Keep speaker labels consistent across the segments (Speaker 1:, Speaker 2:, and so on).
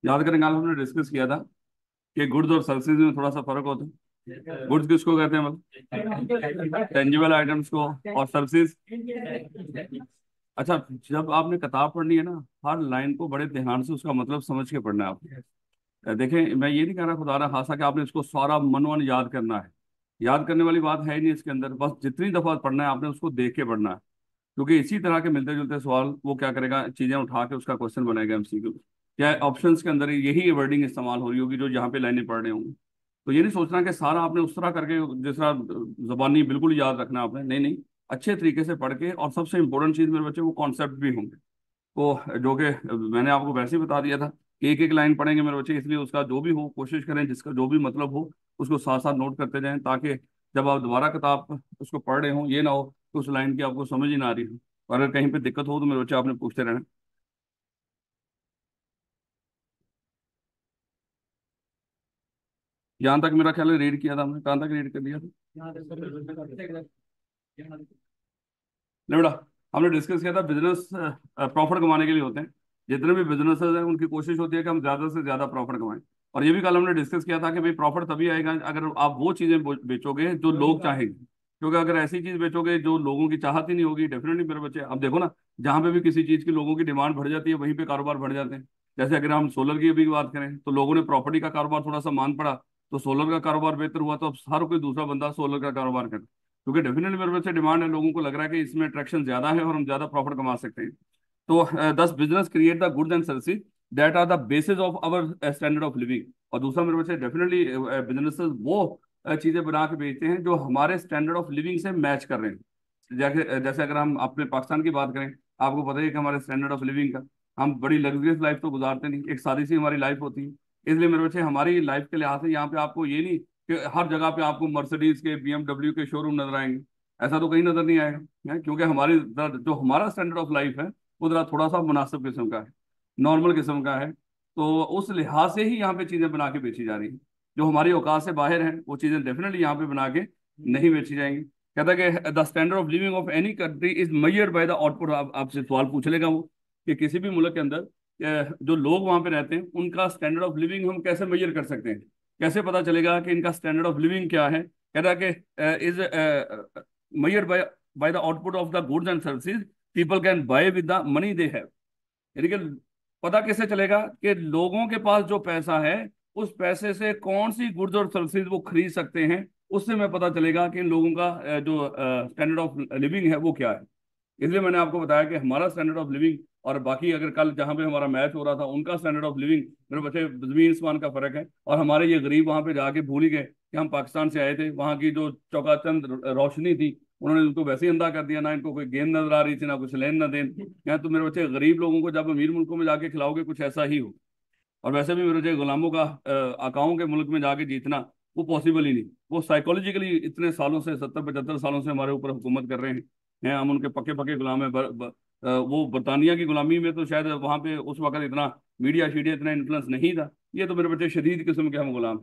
Speaker 1: याद करें कल हमने डिस्कस किया था कि गुड्स और सर्विसेज में थोड़ा सा फर्क होता है। गुड्स किसको कहते हैं, मतलब टेंजिबल आइटम्स को, और सर्विसेज। अच्छा, जब आपने किताब पढ़नी है ना, हर लाइन को बड़े ध्यान से उसका मतलब समझ के पढ़ना है आपको। देखें, मैं ये नहीं कह रहा खुदा ना खासा कि आपने इसको सारा मनवन याद करना है। याद करने वाली बात है ही नहीं इसके अंदर, बस जितनी दफा पढ़ना है आपने उसको देख के पढ़ना है। क्योंकि इसी तरह के मिलते जुलते सवाल वो क्या करेगा, चीजें उठा के उसका क्वेश्चन बनाएगा एमसीक्यू। क्या ऑप्शंस के अंदर यही वर्डिंग इस्तेमाल हो रही होगी जो जहाँ पे लाइनें पढ़ रहे होंगे। तो ये नहीं सोचना कि सारा आपने उस तरह करके जिस तरह जबानी बिल्कुल याद रखना आपने, नहीं नहीं। अच्छे तरीके से पढ़ के, और सबसे इंपॉर्टेंट चीज मेरे बच्चे वो कॉन्सेप्ट भी होंगे। वो जो कि मैंने आपको वैसे ही बता दिया था कि एक एक लाइन पढ़ेंगे मेरे बच्चे, इसलिए उसका जो भी हो कोशिश करें, जिसका जो भी मतलब हो उसको साथ साथ नोट करते जाएं, ताकि जब आप दोबारा किताब उसको पढ़ रहे हो ये ना हो कि उस लाइन की आपको समझ ही ना आ रही हो। और अगर कहीं पे दिक्कत हो तो मेरे बच्चे आपने पूछते रहना। यहाँ तक मेरा ख्याल है रीड किया था हमने, कहाँ तक रीड कर दिया था। नहीं बेटा, हमने डिस्कस किया था बिजनेस प्रॉफिट कमाने के लिए होते हैं। जितने भी बिजनेसेस हैं उनकी कोशिश होती है कि हम ज्यादा से ज्यादा प्रॉफिट कमाएं। और ये भी कल हमने डिस्कस किया था कि भाई प्रॉफिट तभी आएगा अगर आप वो चीजें बेचोगे जो लोग चाहेंगे। क्योंकि अगर ऐसी चीज बेचोगे जो लोगों की चाहत ही नहीं होगी, डेफिनेटली मेरे बच्चे अब देखो ना, जहां पे भी किसी चीज की लोगों की डिमांड बढ़ जाती है वहीं पे कारोबार बढ़ जाते हैं। जैसे अगर हम सोलर की भी बात करें तो लोगों ने प्रॉपर्टी का कारोबार थोड़ा सा मान पड़ा, तो सोलर का कारोबार बेहतर हुआ, तो अब हर कोई दूसरा बंदा सोलर का कारोबार करे, क्योंकि डेफिनेटली मेरे पास डिमांड है, लोगों को लग रहा है कि इसमें अट्रैक्शन ज्यादा है और हम ज्यादा प्रॉफिट कमा सकते हैं। तो दस business create the goods and services that are the basis of our standard of living. और दूसरा मेरे पास डेफिनेटली बिजनेसेस वो चीजें बना के बेचते हैं जो हमारे स्टैंडर्ड ऑफ लिविंग से मैच कर रहे हैं। जैसे जैसे अगर हम अपने पाकिस्तान की बात करें, आपको पता ही है कि हमारे स्टैंडर्ड ऑफ लिविंग का, हम बड़ी लग्जरियस लाइफ तो गुजारते नहीं, एक सादी सी हमारी लाइफ होती है। इसलिए मेरे बच्चे हमारी लाइफ के लिहाज से यहाँ पे आपको ये नहीं कि हर जगह पे आपको मर्सिडीज के BMW के शोरूम नजर आएंगे। ऐसा तो कहीं नजर नहीं आएगा, है क्योंकि हमारी जो हमारा स्टैंडर्ड ऑफ लाइफ है वो जरा थोड़ा सा मुनासिब किस्म का है, नॉर्मल किस्म का है। तो उस लिहाज से ही यहाँ पे चीजें बना के बेची जा रही हैं। जो हमारी औकात से बाहर हैं वो चीजें डेफिनेटली यहाँ पे बना के नहीं बेची जाएंगी। कहता है कि the standard of living of any country is measured by the output. आपसे सवाल पूछ लेगा वो कि किसी भी मुल्क के अंदर जो लोग वहां पे रहते हैं उनका स्टैंडर्ड ऑफ लिविंग हम कैसे मेजर कर सकते हैं, कैसे पता चलेगा कि इनका स्टैंडर्ड ऑफ लिविंग क्या है। कह रहा है कि is measured by the output of the goods and services people can buy with the money they have। यानी कि पता कैसे चलेगा कि लोगों के पास जो पैसा है उस पैसे से कौन सी गुड्स और सर्विसेज वो खरीद सकते हैं। उससे मैं पता चलेगा कि इन लोगों का जो स्टैंडर्ड ऑफ लिविंग है वो क्या है। इसलिए मैंने आपको बताया कि हमारा स्टैंडर्ड ऑफ लिविंग और बाकी अगर कल जहां पे हमारा मैच हो रहा था उनका स्टैंडर्ड ऑफ लिविंग, मेरे बच्चे जमीन आसमान का फर्क है। और हमारे ये गरीब वहां पे जाके भूल ही गए कि हम पाकिस्तान से आए थे, वहां की जो चौकाचंद रोशनी थी उन्होंने उनको वैसे ही अंधा कर दिया, ना इनको कोई गेंद नजर आ रही थी ना कुछ लेन न देन। यहाँ तो मेरे बच्चे गरीब लोगों को जब अमीर मुल्कों में जाके खिलाओगे कुछ ऐसा ही हो। और वैसे भी मेरे बच्चे गुलामों का आकाओं के मुल्क में जाके जीतना वो पॉसिबल ही नहीं। वो साइकोलॉजिकली इतने सालों से 70-75 सालों से हमारे ऊपर हुकूमत कर रहे हैं हम उनके पक्के पक्के गुलाम हैं। वो बरतानिया की गुलामी में तो शायद वहां पे उस वक्त इतना मीडिया शीडिया इतना इन्फ्लुएंस नहीं था। ये तो मेरे बच्चे शदीद किस्म के हम गुलाम।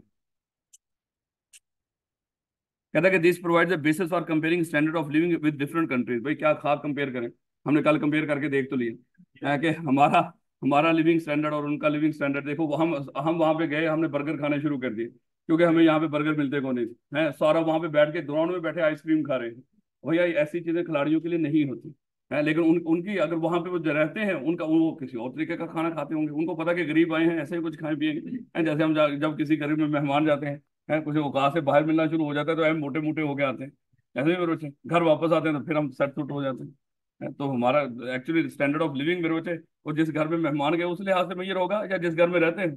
Speaker 1: कहता है कि this provides the basis for comparing standard of living with different countries. भाई क्या खास कंपेयर करें, हमने कल कंपेयर करके देख तो लिया है कि हमारा हमारा लिविंग स्टैंडर्ड और उनका लिविंग स्टैंडर्ड देखो। हम वहां पे गए, हमने बर्गर खाने शुरू कर दिए क्योंकि हमें यहाँ पे बर्गर मिलते को नहीं है। सारा वहां पे बैठ के ग्राउंड में बैठे आइसक्रीम खा रहे हैं। भैया ऐसी चीजें खिलाड़ियों के लिए नहीं होती है, लेकिन उनकी अगर वहां पे वो जो रहते हैं उनका वो किसी और तरीके का खाना खाते होंगे। उनको पता कि गरीब आए हैं ऐसे ही कुछ खाएं पिएंगे। जैसे हम जब किसी घर में मेहमान जाते हैं है, कुछ औकात से बाहर मिलना शुरू हो जाता है तो हम मोटे मोटे हो गए आते हैं। ऐसे ही मेरे बच्चे घर वापस आते हैं तो फिर हम सेट सुट हो जाते हैं। तो हमारा एक्चुअली स्टैंडर्ड ऑफ लिविंग मेरे बच्चे वो जिस घर में मेहमान गए उस लिहाज से मैयर होगा या जिस घर में रहते हैं,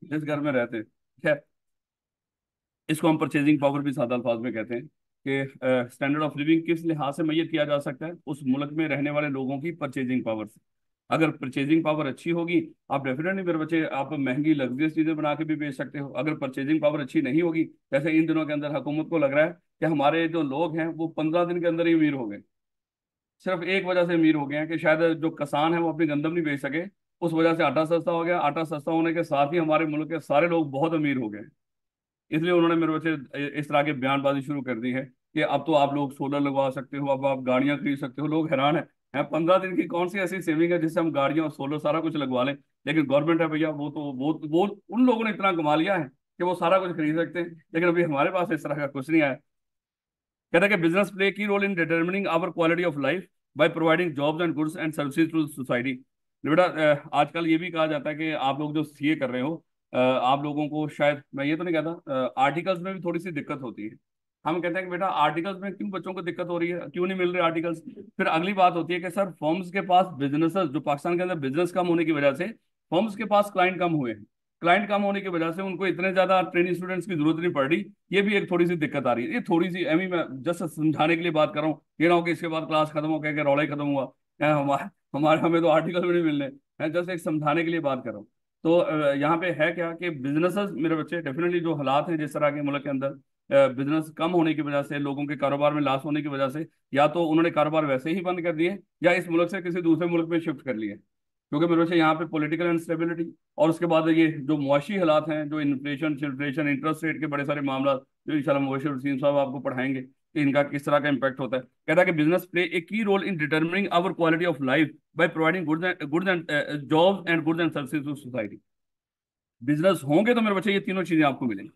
Speaker 1: जिस घर में रहते हैं। खैर, इसको हम परचेजिंग पावर भी सादा अल्फाज में कहते हैं कि स्टैंडर्ड ऑफ लिविंग किस लिहाज से मैयर किया जा सकता है, उस मुल्क में रहने वाले लोगों की परचेजिंग पावर से। अगर परचेजिंग पावर अच्छी होगी आप डेफिनेटली मेरे बच्चे आप महंगी लग्जरियस चीजें बना के भी बेच सकते हो। अगर परचेजिंग पावर अच्छी नहीं होगी, जैसे इन दिनों के अंदर हुकूमत को लग रहा है कि हमारे जो लोग हैं वो 15 दिन के अंदर ही अमीर हो गए। सिर्फ एक वजह से अमीर हो गए हैं कि शायद जो किसान है वो अपनी गंदम नहीं बेच सके, उस वजह से आटा सस्ता हो गया। आटा सस्ता होने के साथ ही हमारे मुल्क के सारे लोग बहुत अमीर हो गए। इसलिए उन्होंने मेरे बच्चे इस तरह की बयानबाजी शुरू कर दी है कि अब तो आप लोग सोलर लगवा सकते हो, अब आप गाड़ियां खरीद सकते हो। लोग हैरान है है 15 दिन की कौन सी ऐसी सेविंग है जिससे हम गाड़ियां और सोलर सारा कुछ लगवा लें। लेकिन गवर्नमेंट है भैया, वो उन लोगों ने इतना कमा लिया है कि वो सारा कुछ खरीद सकते हैं, लेकिन अभी हमारे पास इस तरह का कुछ नहीं आया। कहता है कि business play key role in determining our quality of life by providing jobs and goods and services to society. बेटा आजकल ये भी कहा जाता है कि आप लोग जो सीए कर रहे हो, आप लोगों को शायद, मैं ये तो नहीं कहता, आर्टिकल्स में भी थोड़ी सी दिक्कत होती है। हम कहते हैं कि बेटा आर्टिकल्स में क्यों बच्चों को दिक्कत हो रही है, क्यों नहीं मिल रहे आर्टिकल्स। फिर अगली बात होती है कि सर फर्म्स के पास बिजनेसेस, जो पाकिस्तान के अंदर बिजनेस कम होने की वजह से फर्म्स के पास क्लाइंट कम हुए हैं। क्लाइंट कम होने की वजह से उनको इतने ज्यादा ट्रेनिंग स्टूडेंट्स की जरूरत नहीं पड़ रही। ये भी एक थोड़ी सी दिक्कत आ रही है। ये थोड़ी सी एमी मैं जस्ट समझाने के लिए बात कर रहा हूँ, ये ना हो कि इसके बाद क्लास खत्म हो कह के रौला ही खत्म हुआ है, हमारे हमारे हमें तो आर्टिकल भी नहीं मिलने। मैं जस्ट एक समझाने के लिए बात कर रहा हूँ। तो यहाँ पे है क्या कि बिजनेसेस मेरे बच्चे डेफिनेटली जो हालात हैं जिस तरह के मुल्क के अंदर, बिजनेस कम होने की वजह से, लोगों के कारोबार में लॉस होने की वजह से, या तो उन्होंने कारोबार वैसे ही बंद कर दिए या इस मुल्क से किसी दूसरे मुल्क में शिफ्ट कर लिए। क्योंकि मेरे बच्चे यहाँ पे पॉलिटिकल इंस्टेबिलिटी, और उसके बाद ये जो मुआशी हालात हैं, जो इन्फ्लेशन शिल्फ्लेशन इंटरेस्ट रेट के बड़े सारे मामला, जो इंशाल्लाह मुबशिर हुसैन साहब आपको पढ़ाएंगे कि इनका किस तरह का इम्पैक्ट होता है। कहता है कि business play a key role in determining our quality of life by providing goods and jobs and goods and services to society. Business होंगे तो मेरे बच्चे ये तीनों चीजें आपको मिलेंगी,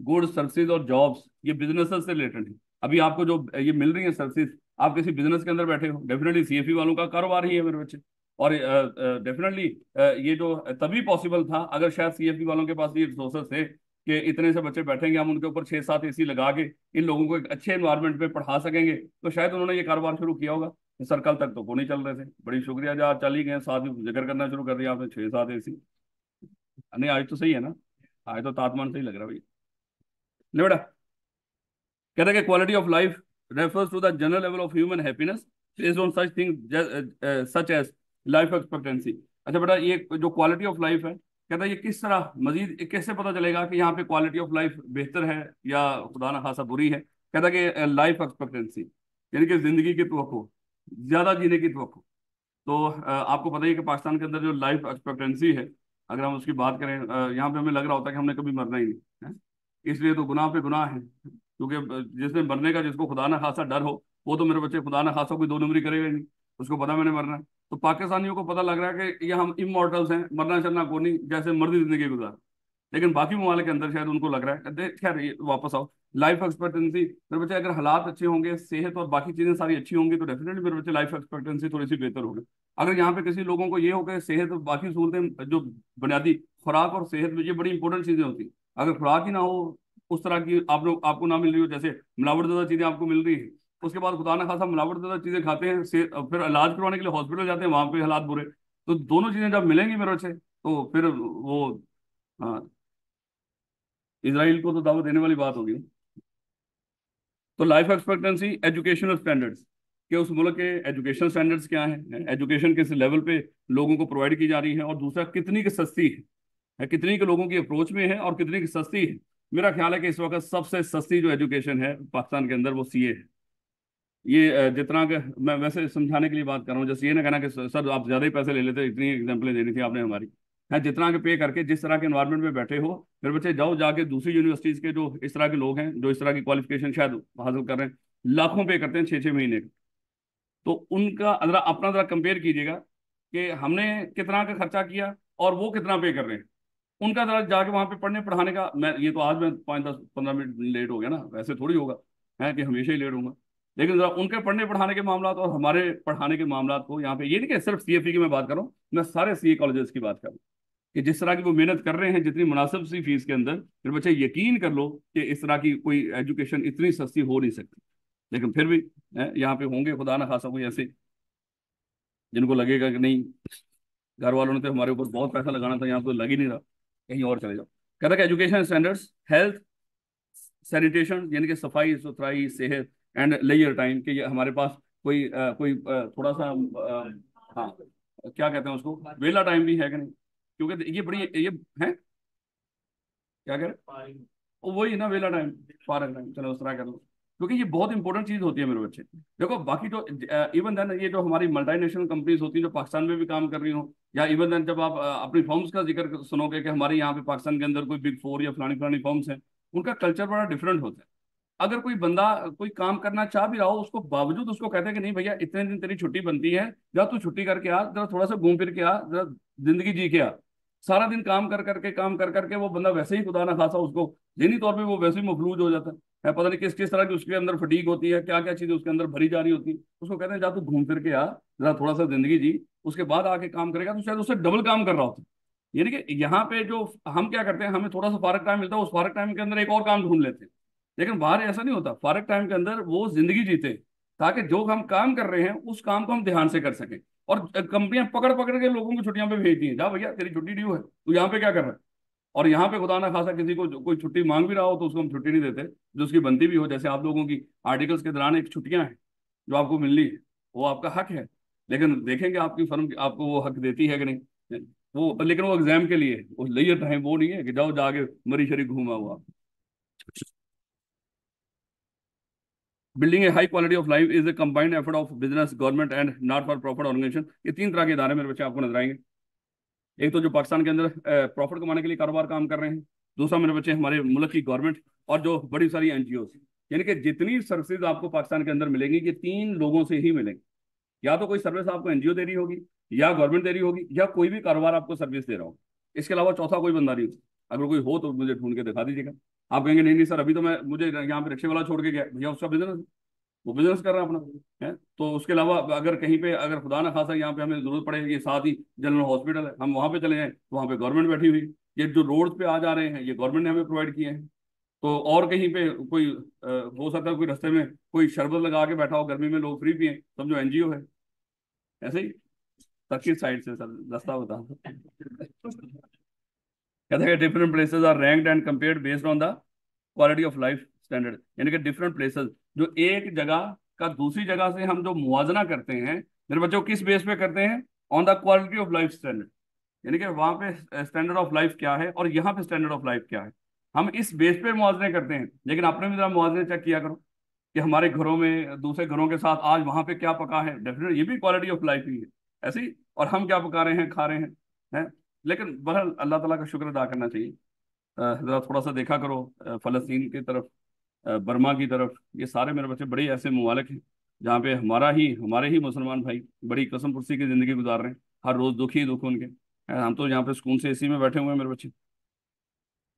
Speaker 1: गुड्स सर्विसेज और जॉब्स, ये बिजनेस से रिलेटेड है। अभी आपको जो ये मिल रही है सर्विसेज, आप किसी बिजनेस के अंदर बैठे हो, डेफिनेटली सीएफई वालों का कारोबार ही है मेरे बच्चे। और डेफिनेटली ये जो तभी पॉसिबल था अगर शायद सीएफई वालों के पास ये रिसोर्सेज थे कि इतने से बच्चे बैठेंगे, हम उनके ऊपर 6-7 एसी लगा के इन लोगों को एक अच्छे एनवायरनमेंट में पढ़ा सकेंगे, तो शायद उन्होंने ये कारोबार शुरू किया होगा। सर कल तक तो वो नहीं चल रहे थे, बड़ी शुक्रिया जो आप चल ही गए, साथ में जिक्र करना शुरू कर दिया आपने 6-7 एसी। नहीं आज तो सही है ना, आज तो तापमान सही लग रहा है भाई। ले बेटा, कहता है कि quality of life refers to the general level of human happiness based on such thing such as life expectancy. अच्छा बेटा, ये जो क्वालिटी ऑफ लाइफ है, कहता है ये किस तरह मजीद कैसे पता चलेगा कि यहाँ पे क्वालिटी ऑफ लाइफ बेहतर है या खुदा ना खासा बुरी है। कहता है कि लाइफ एक्सपेक्टेंसी यानी कि जिंदगी की तवक्को, ज्यादा जीने की तवक्को। तो आपको पता ही है कि पाकिस्तान के अंदर जो लाइफ एक्सपेक्टेंसी है, अगर हम उसकी बात करें, यहाँ पे हमें लग रहा होता है कि हमने कभी मरना ही नहीं है। इसलिए तो गुनाह पे गुनाह है, क्योंकि जिसने मरने का, जिसको खुदा ना खासा डर हो, वो तो मेरे बच्चे खुदा ना खासा कोई 2 नंबरी करेगा ही नहीं। उसको पता मैंने मरना है। तो पाकिस्तानियों को पता लग रहा है कि ये हम इमोर्टल्स हैं, मरना चलना को नहीं, जैसे मर्जी जिंदगी गुजार। लेकिन बाकी ममालिक के अंदर शायद उनको लग रहा है खैर वापस आओ। लाइफ एक्सपेक्टेंसी मेरे बच्चे, अगर हालात अच्छे होंगे, सेहत और बाकी चीजें सारी अच्छी होंगी, तो डेफिनेटली मेरे बच्चे लाइफ एक्सपेक्टेंसी थोड़ी सी बेहतर होगी। अगर यहाँ पे किसी लोगों को ये हो गया सेहत और बाकी सूरतें, जो बुनियादी खुराक और सेहत में ये बड़ी इंपॉर्टेंट चीजें होती हैं, अगर खुराक ही ना हो उस तरह की, आप लोग आपको ना मिल रही हो, जैसे मिलावट ज्यादा चीजें आपको मिल रही है, उसके बाद खुदा ना खासा मिलावट ज्यादा चीजें खाते हैं, फिर इलाज करवाने के लिए हॉस्पिटल जाते हैं, वहां पे हालात बुरे। तो दोनों चीजें जब मिलेंगी मेरे बच्चे, तो फिर वो, हाँ, इसराइल को तो दावत देने वाली बात होगी। तो लाइफ एक्सपेक्टेंसी, एजुकेशनल स्टैंडर्ड्स, कि उस मुल्क के एजुकेशन स्टैंडर्ड्स क्या हैं, एजुकेशन किस लेवल पे लोगों को प्रोवाइड की जा रही है, और दूसरा कितनी की सस्ती है, कितनी के लोगों की अप्रोच में है और कितनी की सस्ती है। मेरा ख्याल है कि इस वक्त सबसे सस्ती जो एजुकेशन है पाकिस्तान के अंदर वो सीए है। ये जितना कि मैं वैसे समझाने के लिए बात कर रहा हूँ, जैसे ये ना कहना कि सर आप ज्यादा ही पैसे ले लेते, इतनी एग्जाम्पलें देनी थी आपने हमारी है, जितना के पे करके जिस तरह के एनवायरनमेंट में बैठे हो, फिर बच्चे जाओ जाके दूसरी यूनिवर्सिटीज के जो इस तरह के लोग हैं, जो इस तरह की क्वालिफिकेशन शायद हासिल कर रहे हैं, लाखों पे करते हैं 6-6 महीने का। तो उनका जरा अपना जरा कंपेयर कीजिएगा कि हमने कितना का खर्चा किया और वो कितना पे कर रहे हैं। उनका जरा जाके वहां पे पढ़ने पढ़ाने का, मैं ये तो आज मैं 5-10-15 मिनट लेट हो गया ना, वैसे थोड़ी होगा है कि हमेशा ही लेट होऊंगा। लेकिन जरा उनके पढ़ने पढ़ाने के मामला और हमारे पढ़ाने के मामला को यहाँ पे, ये नहीं कि सिर्फ सीएफई की मैं बात कर रहा हूँ, मैं सारे सीए कॉलेजेस की बात कर रहा हूँ कि जिस तरह की वो मेहनत कर रहे हैं जितनी मुनासिब सी फीस के अंदर, फिर बच्चे यकीन कर लो कि इस तरह की कोई एजुकेशन इतनी सस्ती हो नहीं सकती। लेकिन फिर भी यहाँ पे होंगे खुदा ना खासा कोई ऐसे जिनको लगेगा कि नहीं, घर वालों ने तो हमारे ऊपर बहुत पैसा लगाना था, यहाँ तो लग ही नहीं रहा, कहीं और चले जाओ। कहता है कि एजुकेशन स्टैंडर्ड्स, हेल्थ, सैनिटेशन यानी कि सफाई सुथराई, सेहत, एंड लेजर टाइम, कि ये हमारे पास थोड़ा सा हाँ, क्या कहते हैं उसको, वेला टाइम भी है कि नहीं, क्योंकि ये बड़ी ये है, क्या कह रहे हैं? वही ना वेला टाइम, फारग टाइम, चलो उस तरह कर लो, क्योंकि ये बहुत इंपॉर्टेंट चीज होती है मेरे बच्चे। देखो बाकी तो इवन देन ये जो हमारी मल्टीनेशनल कंपनीज होती हैं जो पाकिस्तान में भी काम कर रही हो, या इवन देन जब आप अपनी फर्म्स का जिक्र सुनोगे कि हमारे यहाँ पे पाकिस्तान के अंदर कोई बिग 4 या फलानी फलानी फर्म्स हैं, उनका कल्चर बड़ा डिफरेंट होता है। अगर कोई बंदा कोई काम करना चाह भी रहा हो, उसको बावजूद उसको कहते हैं कि नहीं भैया इतने दिन तेरी छुट्टी बनती है, जा तू छुट्टी करके आ, जरा थोड़ा सा घूम फिर के आ, जरा जिंदगी जी के आ। सारा दिन काम कर करके वो बंदा वैसे ही खुदा ना खासा उसको ज़हनी तौर पे वो वैसे ही मफलूज हो जाता है, पता नहीं किस किस तरह की उसके अंदर फटीक होती है, क्या क्या चीजें उसके अंदर भरी जा रही होती है। उसको कहते हैं जा तू घूम फिर के आ, जरा थोड़ा सा जिंदगी जी, उसके बाद आके काम करेगा तो शायद उससे डबल काम कर रहा होता है। यानी कि यहाँ पे जो हम क्या करते हैं, हमें थोड़ा सा फारक टाइम मिलता है, उस फारक टाइम के अंदर एक और काम ढूंढ लेते हैं। लेकिन बाहर ऐसा नहीं होता, फारक टाइम के अंदर वो जिंदगी जीते ताकि जो हम काम कर रहे हैं उस काम को हम ध्यान से कर सकें। और कंपनियां पकड़ पकड़ के लोगों को छुट्टियां पे भेजती हैं, जा भैया तेरी छुट्टी ड्यू है, तू यहाँ पे क्या कर रहा है। और यहाँ पे खुदा ना खासा किसी को कोई छुट्टी मांग भी रहा हो तो उसको हम छुट्टी नहीं देते, जो उसकी बनती भी हो। जैसे आप लोगों की आर्टिकल्स के दौरान एक छुट्टियां हैं जो आपको मिलनी है, वो आपका हक है। लेकिन देखेंगे आपकी फर्म आपको वो हक देती है कि नहीं। वो लेकिन वो एग्जाम के लिए वो लिए टाइम, वो नहीं है कि जाओ जाके मरी शरी घूमा हुआ। Building a high quality of life is a combined effort of business, government and not for profit organization. ये तीन तरह के इदारे मेरे बच्चे आपको नजर आएंगे। एक तो जो पाकिस्तान के अंदर प्रॉफिट कमाने के लिए कारोबार काम कर रहे हैं। दूसरा मेरे बच्चे हमारे मुल्क की गवर्नमेंट, और जो बड़ी सारी एनजीओ। यानी कि जितनी सर्विसेज आपको पाकिस्तान के अंदर मिलेंगी ये तीन लोगों से ही मिलेंगी। या तो कोई सर्विस आपको एनजीओ दे रही होगी, या गवर्नमेंट दे रही होगी, या कोई भी कारोबार आपको सर्विस दे रहा होगा। इसके अलावा चौथा कोई बंदा नहीं होगा। अगर कोई हो तो मुझे ढूंढ के दिखा दीजिएगा। आप कहेंगे नहीं नहीं सर, अभी तो मैं मुझे यहाँ पे रिक्शे वाला छोड़ के गया, भैया उसका बिजनेस, वो बिजनेस कर रहा है अपना है। तो उसके अलावा अगर कहीं पे अगर खुदा ना खासा यहाँ पे हमें जरूरत पड़े, ये साथ ही जनरल हॉस्पिटल है, हम वहाँ पे चले जाएं तो वहाँ पे गवर्नमेंट बैठी हुई। ये जो रोड पे आ जा रहे हैं ये गवर्नमेंट ने हमें प्रोवाइड किए हैं। तो और कहीं पे कोई हो सकता है कोई रास्ते में कोई शरबत लगा के बैठा हो, गर्मी में लोग फ्री पिए, समझो एनजीओ है। ऐसे ही सबकी साइड से सर रास्ता बता। कहते हैं different places are ranked and compared based on the quality of life standard. यानी कि डिफरेंट प्लेसेस, जो एक जगह का दूसरी जगह से हम जो मुआवजना करते हैं मेरे बच्चों, किस बेस पे करते हैं, on the quality of life standard. यानी कि वहां पे स्टैंडर्ड ऑफ लाइफ क्या है और यहाँ पे स्टैंडर्ड ऑफ लाइफ क्या है, हम इस बेस पे मुआवजे करते हैं। लेकिन आपने भी जरा मुआवजे चेक किया करो कि हमारे घरों में दूसरे घरों के साथ आज वहां पे क्या पका है, डेफिनेटली ये भी क्वालिटी ऑफ लाइफ ही है ऐसे ही। और हम क्या पका रहे हैं, खा रहे हैं। लेकिन बहरहाल अल्लाह ताला का शुक्र अदा करना चाहिए। जरा थोड़ा सा देखा करो फलस्तीन की तरफ, बर्मा की तरफ, ये सारे मेरे बच्चे बड़े ऐसे ममालिक हैं जहाँ पे हमारे ही मुसलमान भाई बड़ी कसम पुर्सी की जिंदगी गुजार रहे हैं। हर रोज दुख ही दुख उनके। हम तो यहाँ पे सुकून से एसी में बैठे हुए हैं मेरे बच्चे।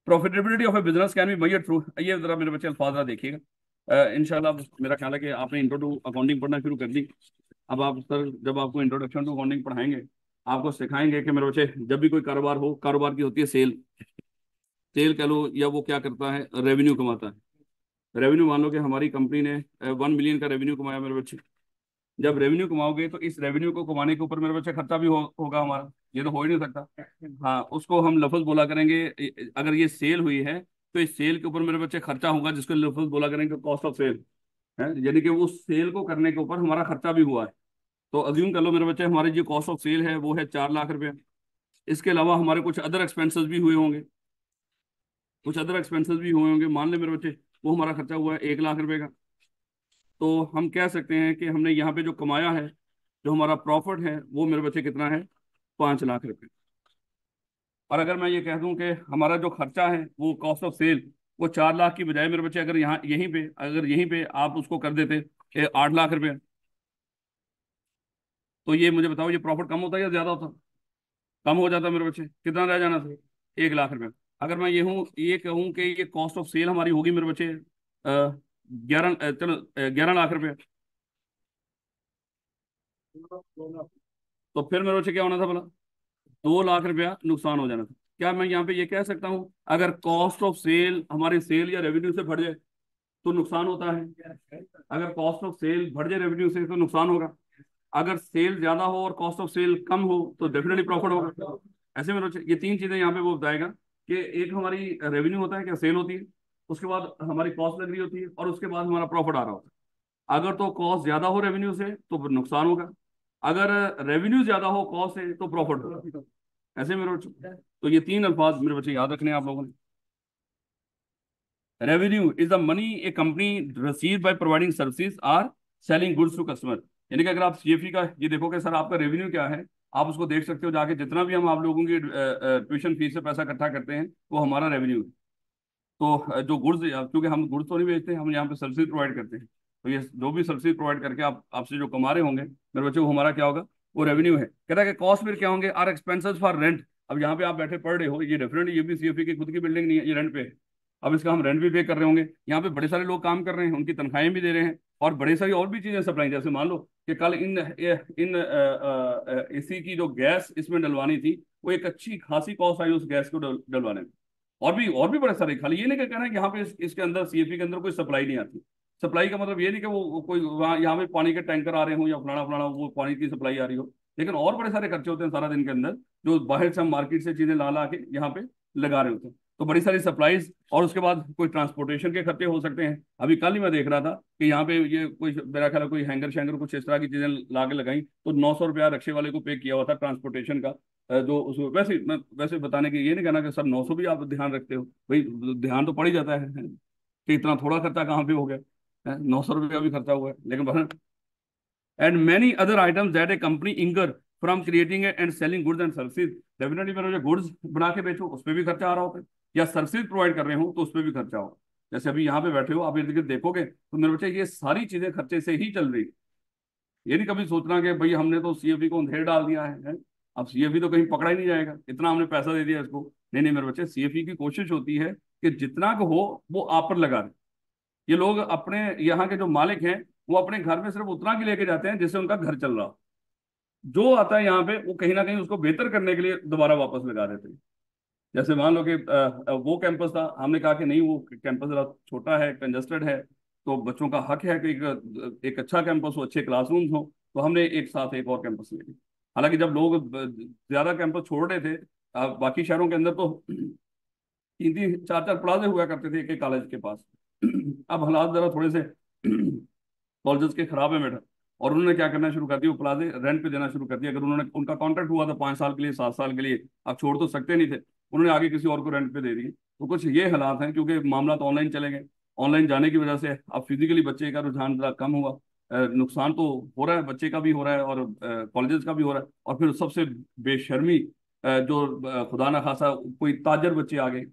Speaker 1: Profitability of A business can be measured through, ये जरा मेरे बच्चे अल्फाज जरा देखिएगा। इंशाल्लाह मेरा ख्याल है कि आपने इंट्रो टू अकाउंटिंग पढ़ना शुरू कर दी। अब आप सर जब आपको इंट्रोडक्शन टू अकाउंटिंग पढ़ाएंगे, आपको सिखाएंगे कि मेरे बच्चे जब भी कोई कारोबार हो, कारोबार की होती है सेल, सेल कह लो, या वो क्या करता है, रेवेन्यू कमाता है। रेवेन्यू मान लो कि हमारी कंपनी ने 1 मिलियन का रेवेन्यू कमाया मेरे बच्चे। जब रेवेन्यू कमाओगे तो इस रेवेन्यू को कमाने के ऊपर मेरे बच्चे खर्चा भी होगा हमारा, ये तो हो ही नहीं सकता। हाँ, उसको हम लफ्ज बोला करेंगे, अगर ये सेल हुई है तो इस सेल के ऊपर मेरे बच्चे खर्चा होगा, जिसको लफ्ज बोला करेंगे कॉस्ट ऑफ सेल है। यानी कि उस सेल को करने के ऊपर हमारा खर्चा भी हुआ है। तो अज्यूम कर लो मेरे बच्चे, हमारी जो कॉस्ट ऑफ सेल है वो है 4 लाख रुपए। इसके अलावा हमारे कुछ अदर एक्सपेंसेस भी हुए होंगे, मान ले मेरे बच्चे वो हमारा खर्चा हुआ है 1 लाख रुपए का। तो हम कह सकते हैं कि हमने यहाँ पे जो कमाया है, जो हमारा प्रॉफिट है वो मेरे बच्चे कितना है, 5 लाख रुपए। और अगर मैं ये कह दूं कि हमारा जो खर्चा है वो कॉस्ट ऑफ सेल, वो 4 लाख की बजाय मेरे बच्चे अगर यहीं पे आप उसको कर देते 8 लाख रुपए, तो ये मुझे बताओ ये प्रॉफिट कम होता या ज्यादा होता। कम हो जाता मेरे बच्चे, कितना रह जाना था, 1 लाख रुपए। अगर मैं ये कहूँ कि ये कॉस्ट ऑफ सेल हमारी होगी मेरे बच्चे 11 लाख रुपए, तो फिर मेरे बच्चे क्या होना था भला, 2 लाख रुपया नुकसान हो जाना था। क्या मैं यहाँ पे ये कह सकता हूँ अगर कॉस्ट ऑफ सेल हमारी सेल या रेवेन्यू से बढ़ जाए तो नुकसान होता है, अगर कॉस्ट ऑफ सेल बढ़ जाए रेवेन्यू से तो नुकसान होगा, अगर सेल ज्यादा हो और कॉस्ट ऑफ सेल कम हो तो डेफिनेटली प्रॉफिट होगा। ऐसे में ये तीन चीजें यहाँ पे वो बताएगा कि एक हमारी रेवेन्यू होता है, क्या सेल होती है, उसके बाद हमारी कॉस्ट लग रही होती है, और उसके बाद हमारा प्रॉफिट आ रहा होता है। अगर तो कॉस्ट ज्यादा हो रेवेन्यू से तो फिर नुकसान होगा, अगर रेवेन्यू ज्यादा हो कॉस्ट से तो प्रॉफिट होगा। ऐसे मेरे बच्चे, तो ये तीन अल्फाज मेरे बच्चे याद रखने हैं आप लोगों ने। Revenue is the money a company receive by providing services or selling goods to customer. यानी कि अगर आप सीएफई का ये देखोगे सर आपका रेवेन्यू क्या है, आप उसको देख सकते हो जाके, जितना भी हम आप लोगों की ट्यूशन फीस से पैसा इकट्ठा करते हैं वो हमारा रेवेन्यू है। तो जो गुड्स, क्योंकि हम गुड्स तो नहीं बेचते, हम यहाँ पे सर्विस प्रोवाइड करते हैं, तो ये जो भी सर्विस प्रोवाइड करके आप आपसे जो कमा रहे होंगे मेरे बच्चे, वो हमारा क्या होगा, वो रेवेन्यू है। कहता है कि कॉस्ट फिर क्या होंगे, आर एक्सपेंसेस फॉर रेंट। अब यहाँ पे आप बैठे पढ़ रहे हो, ये डेफिनेटली ये भी सीएफपी की खुद की बिल्डिंग नहीं है, ये रेंट पे है। अब इसका हम रेंट भी पे कर रहे होंगे, यहाँ पे बड़े सारे लोग काम कर रहे हैं, उनकी तनख्वाहें भी दे रहे हैं, और बड़े सारी और भी चीजें सप्लाई, जैसे मान लो कि कल इन एसी की जो गैस इसमें डलवानी थी, वो एक अच्छी खासी कॉस्ट आई उस गैस को डलवाने में। और भी बड़े सारे, खाली ये नहीं कहना है कि यहाँ पे इसके अंदर सीएफपी के अंदर कोई सप्लाई नहीं आती। सप्लाई का मतलब ये नहीं कि वो कोई वहाँ यहाँ पे पानी के टैंकर आ रहे हो या फलाना फलाना वो पानी की सप्लाई आ रही हो, लेकिन और बड़े सारे खर्चे होते हैं सारा दिन के अंदर, जो बाहर से हम मार्केट से चीजें ला ला के यहाँ पे लगा रहे होते हैं। तो बड़ी सारी सप्लाईज, और उसके बाद कोई ट्रांसपोर्टेशन के खर्चे हो सकते हैं। अभी कल ही मैं देख रहा था कि यहाँ पे ये कोई मेरा ख्याल है कोई हैंगर शैंगर कुछ इस तरह की चीजें ला के लगाई, तो 900 रुपया रक्शे वाले को पे किया हुआ था ट्रांसपोर्टेशन का। जो उस वैसे मैं वैसे बताने की ये नहीं कहना कि सर 900 भी आप ध्यान रखते हो, भाई ध्यान तो पड़ ही जाता है कि इतना थोड़ा खर्चा कहाँ पे हो गया, 900 रुपया भी खर्चा हुआ है, लेकिन and many other items that a company incur from creating and selling goods and services. Definitely मेरे जो गुड्स बना के बेचो उस पर भी खर्चा आ रहा होता है, या सर्विस प्रोवाइड कर रहे हो तो उस पर भी खर्चा होगा। जैसे अभी यहाँ पे बैठे हो आप इर्द गिर्द देखोगे तो मेरे बच्चे ये सारी चीजें खर्चे से ही चल रही है। ये नहीं कभी सोचना कि भाई हमने तो सीएफबी को अंधेर डाल दिया है। अब सीएफबी तो कहीं पकड़ा ही नहीं जाएगा, इतना हमने पैसा दे दिया इसको। नहीं नहीं मेरे बच्चे, सीएफबी की कोशिश होती है कि जितना का हो वो आप पर लगा दे। ये लोग अपने यहाँ के जो मालिक हैं, वो अपने घर में सिर्फ उतना की लेके जाते हैं जिससे उनका घर चल रहा हो। जो आता है यहाँ पे वो कहीं ना कहीं उसको बेहतर करने के लिए दोबारा वापस लगा देते हैं। जैसे मान लो कि वो कैंपस था, हमने कहा कि नहीं वो कैंपस जरा छोटा है, कंजस्टेड है, तो बच्चों का हक है कि एक अच्छा कैंपस हो, अच्छे क्लासरूम्स हो, तो हमने एक साथ एक और कैंपस ले लिया। हालांकि जब लोग ज्यादा कैंपस छोड़ रहे थे, बाकी शहरों के अंदर तो 3-3 4-4 प्लाजे हुआ करते थे एक एक कॉलेज के पास। अब हालात जरा थोड़े से कॉलेजेस के खराब है मैडम, और उन्होंने क्या करना शुरू कर दिया, वो प्लाजे रेंट पे देना शुरू कर दिया। अगर उन्होंने, उनका कॉन्ट्रैक्ट हुआ था 5 साल के लिए, 7 साल के लिए, आप छोड़ तो सकते नहीं थे, उन्होंने आगे किसी और को रेंट पे दे दिए। तो कुछ ये हालात हैं, क्योंकि मामला तो ऑनलाइन चले गए। ऑनलाइन जाने की वजह से अब फिजिकली बच्चे का रुझान जरा कम हुआ। नुकसान तो हो रहा है, बच्चे का भी हो रहा है और कॉलेजेस का भी हो रहा है। और फिर सबसे बेशर्मी, जो खुदा ना खासा कोई ताजर बच्चे आ गए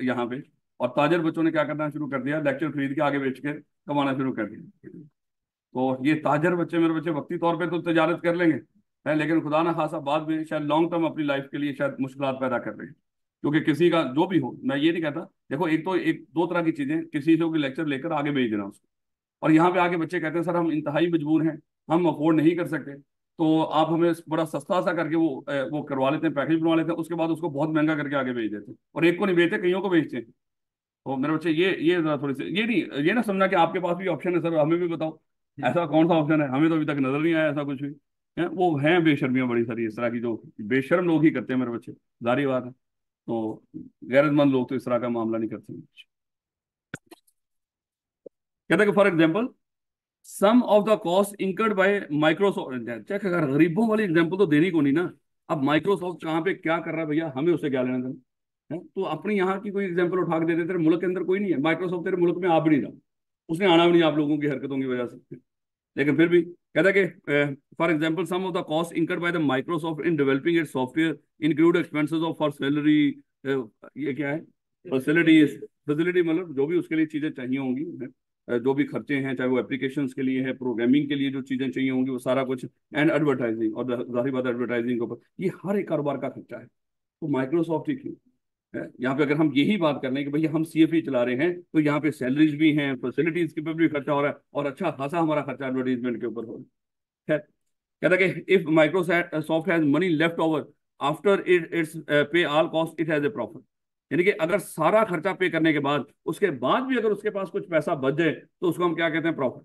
Speaker 1: यहाँ पे, और ताजर बच्चों ने क्या करना शुरू कर दिया, लेक्चर खरीद के आगे बेच के कमाना शुरू कर दिया। तो ये ताजर बच्चे मेरे बच्चे वक्ती तौर पे तो तजारत कर लेंगे है, लेकिन खुदा ना खासा बाद में शायद लॉन्ग टर्म अपनी लाइफ के लिए शायद मुश्किलात पैदा कर रहे हैं। क्योंकि किसी का जो भी हो, मैं ये नहीं कहता, देखो एक तो एक दो तरह की चीजें, किसी से भी लेक्चर लेकर आगे भेज देना उसको, और यहाँ पे आके बच्चे कहते हैं सर हम इंतहाई मजबूर हैं, हम अफोर्ड नहीं कर सकते, तो आप हमें बड़ा सस्ता सा करके वो करवा लेते हैं, पैकेज बनवा लेते हैं, उसके बाद उसको बहुत महंगा करके आगे भेज देते हैं, और एक को नहीं बेचते, कईयों को बेचते हैं। तो मेरे बच्चे ये जरा थोड़ी सी, ये नहीं ये ना समझना कि आपके पास भी ऑप्शन है, सर हमें भी बताओ ऐसा कौन सा ऑप्शन है, हमें तो अभी तक नजर नहीं आया ऐसा कुछ भी है। वो हैं बेशर्मियां बड़ी सारी इस तरह की, जो बेशर्म लोग ही करते हैं मेरे बच्चे, जारी बात है। तो गैरतमंद लोग तो इस तरह का मामला नहीं करते। कहते हैं कि for example some of the cost incurred by Microsoft. Check, अगर गरीबों वाली एग्जाम्पल तो देनी को नहीं ना। अब माइक्रोसॉफ्ट कहाँ पे क्या कर रहा है भैया, हमें उससे क्या लेना देना है। तो अपनी यहाँ की कोई एग्जाम्पल उठा के दे दे, तेरे मुल्क के अंदर कोई नहीं है, माइक्रोसॉफ्ट तेरे मुल्क में आ भी नहीं रहा, उसने आना भी नहीं आप लोगों की हरकतों की वजह से। लेकिन फिर भी कहता है कि for example some of the cost incurred by the Microsoft in developing its software include expenses of for salary. ये क्या है, फैसिलिटीज, फैसिलिटी मतलब जो भी उसके लिए चीजें चाहिए होंगी, जो भी खर्चे हैं, चाहे वो एप्लीकेशंस के लिए है, प्रोग्रामिंग के लिए जो चीजें चाहिए होंगी, वो सारा कुछ, एंड एडवर्टाइजिंग, और जाहिर बात एडवर्टाइजिंग के ऊपर ये हर एक कारोबार का खर्चा है। तो माइक्रोसॉफ्ट ही क्यों है यहाँ पे, अगर हम यही बात कर लें कि भैया हम सीएफई चला रहे हैं, तो यहाँ पे सैलरीज भी हैं, फैसिलिटीज के ऊपर भी खर्चा हो रहा है, और अच्छा खासा हमारा खर्चा एडवर्टाइजमेंट के ऊपर हो रहा है। कहता है कि if Microsoft has money left over after its pay all cost it has a profit. यानी कि अगर सारा खर्चा पे करने के बाद, उसके बाद भी अगर उसके पास कुछ पैसा बच जाए, तो उसको हम क्या कहते हैं, प्रॉफिट।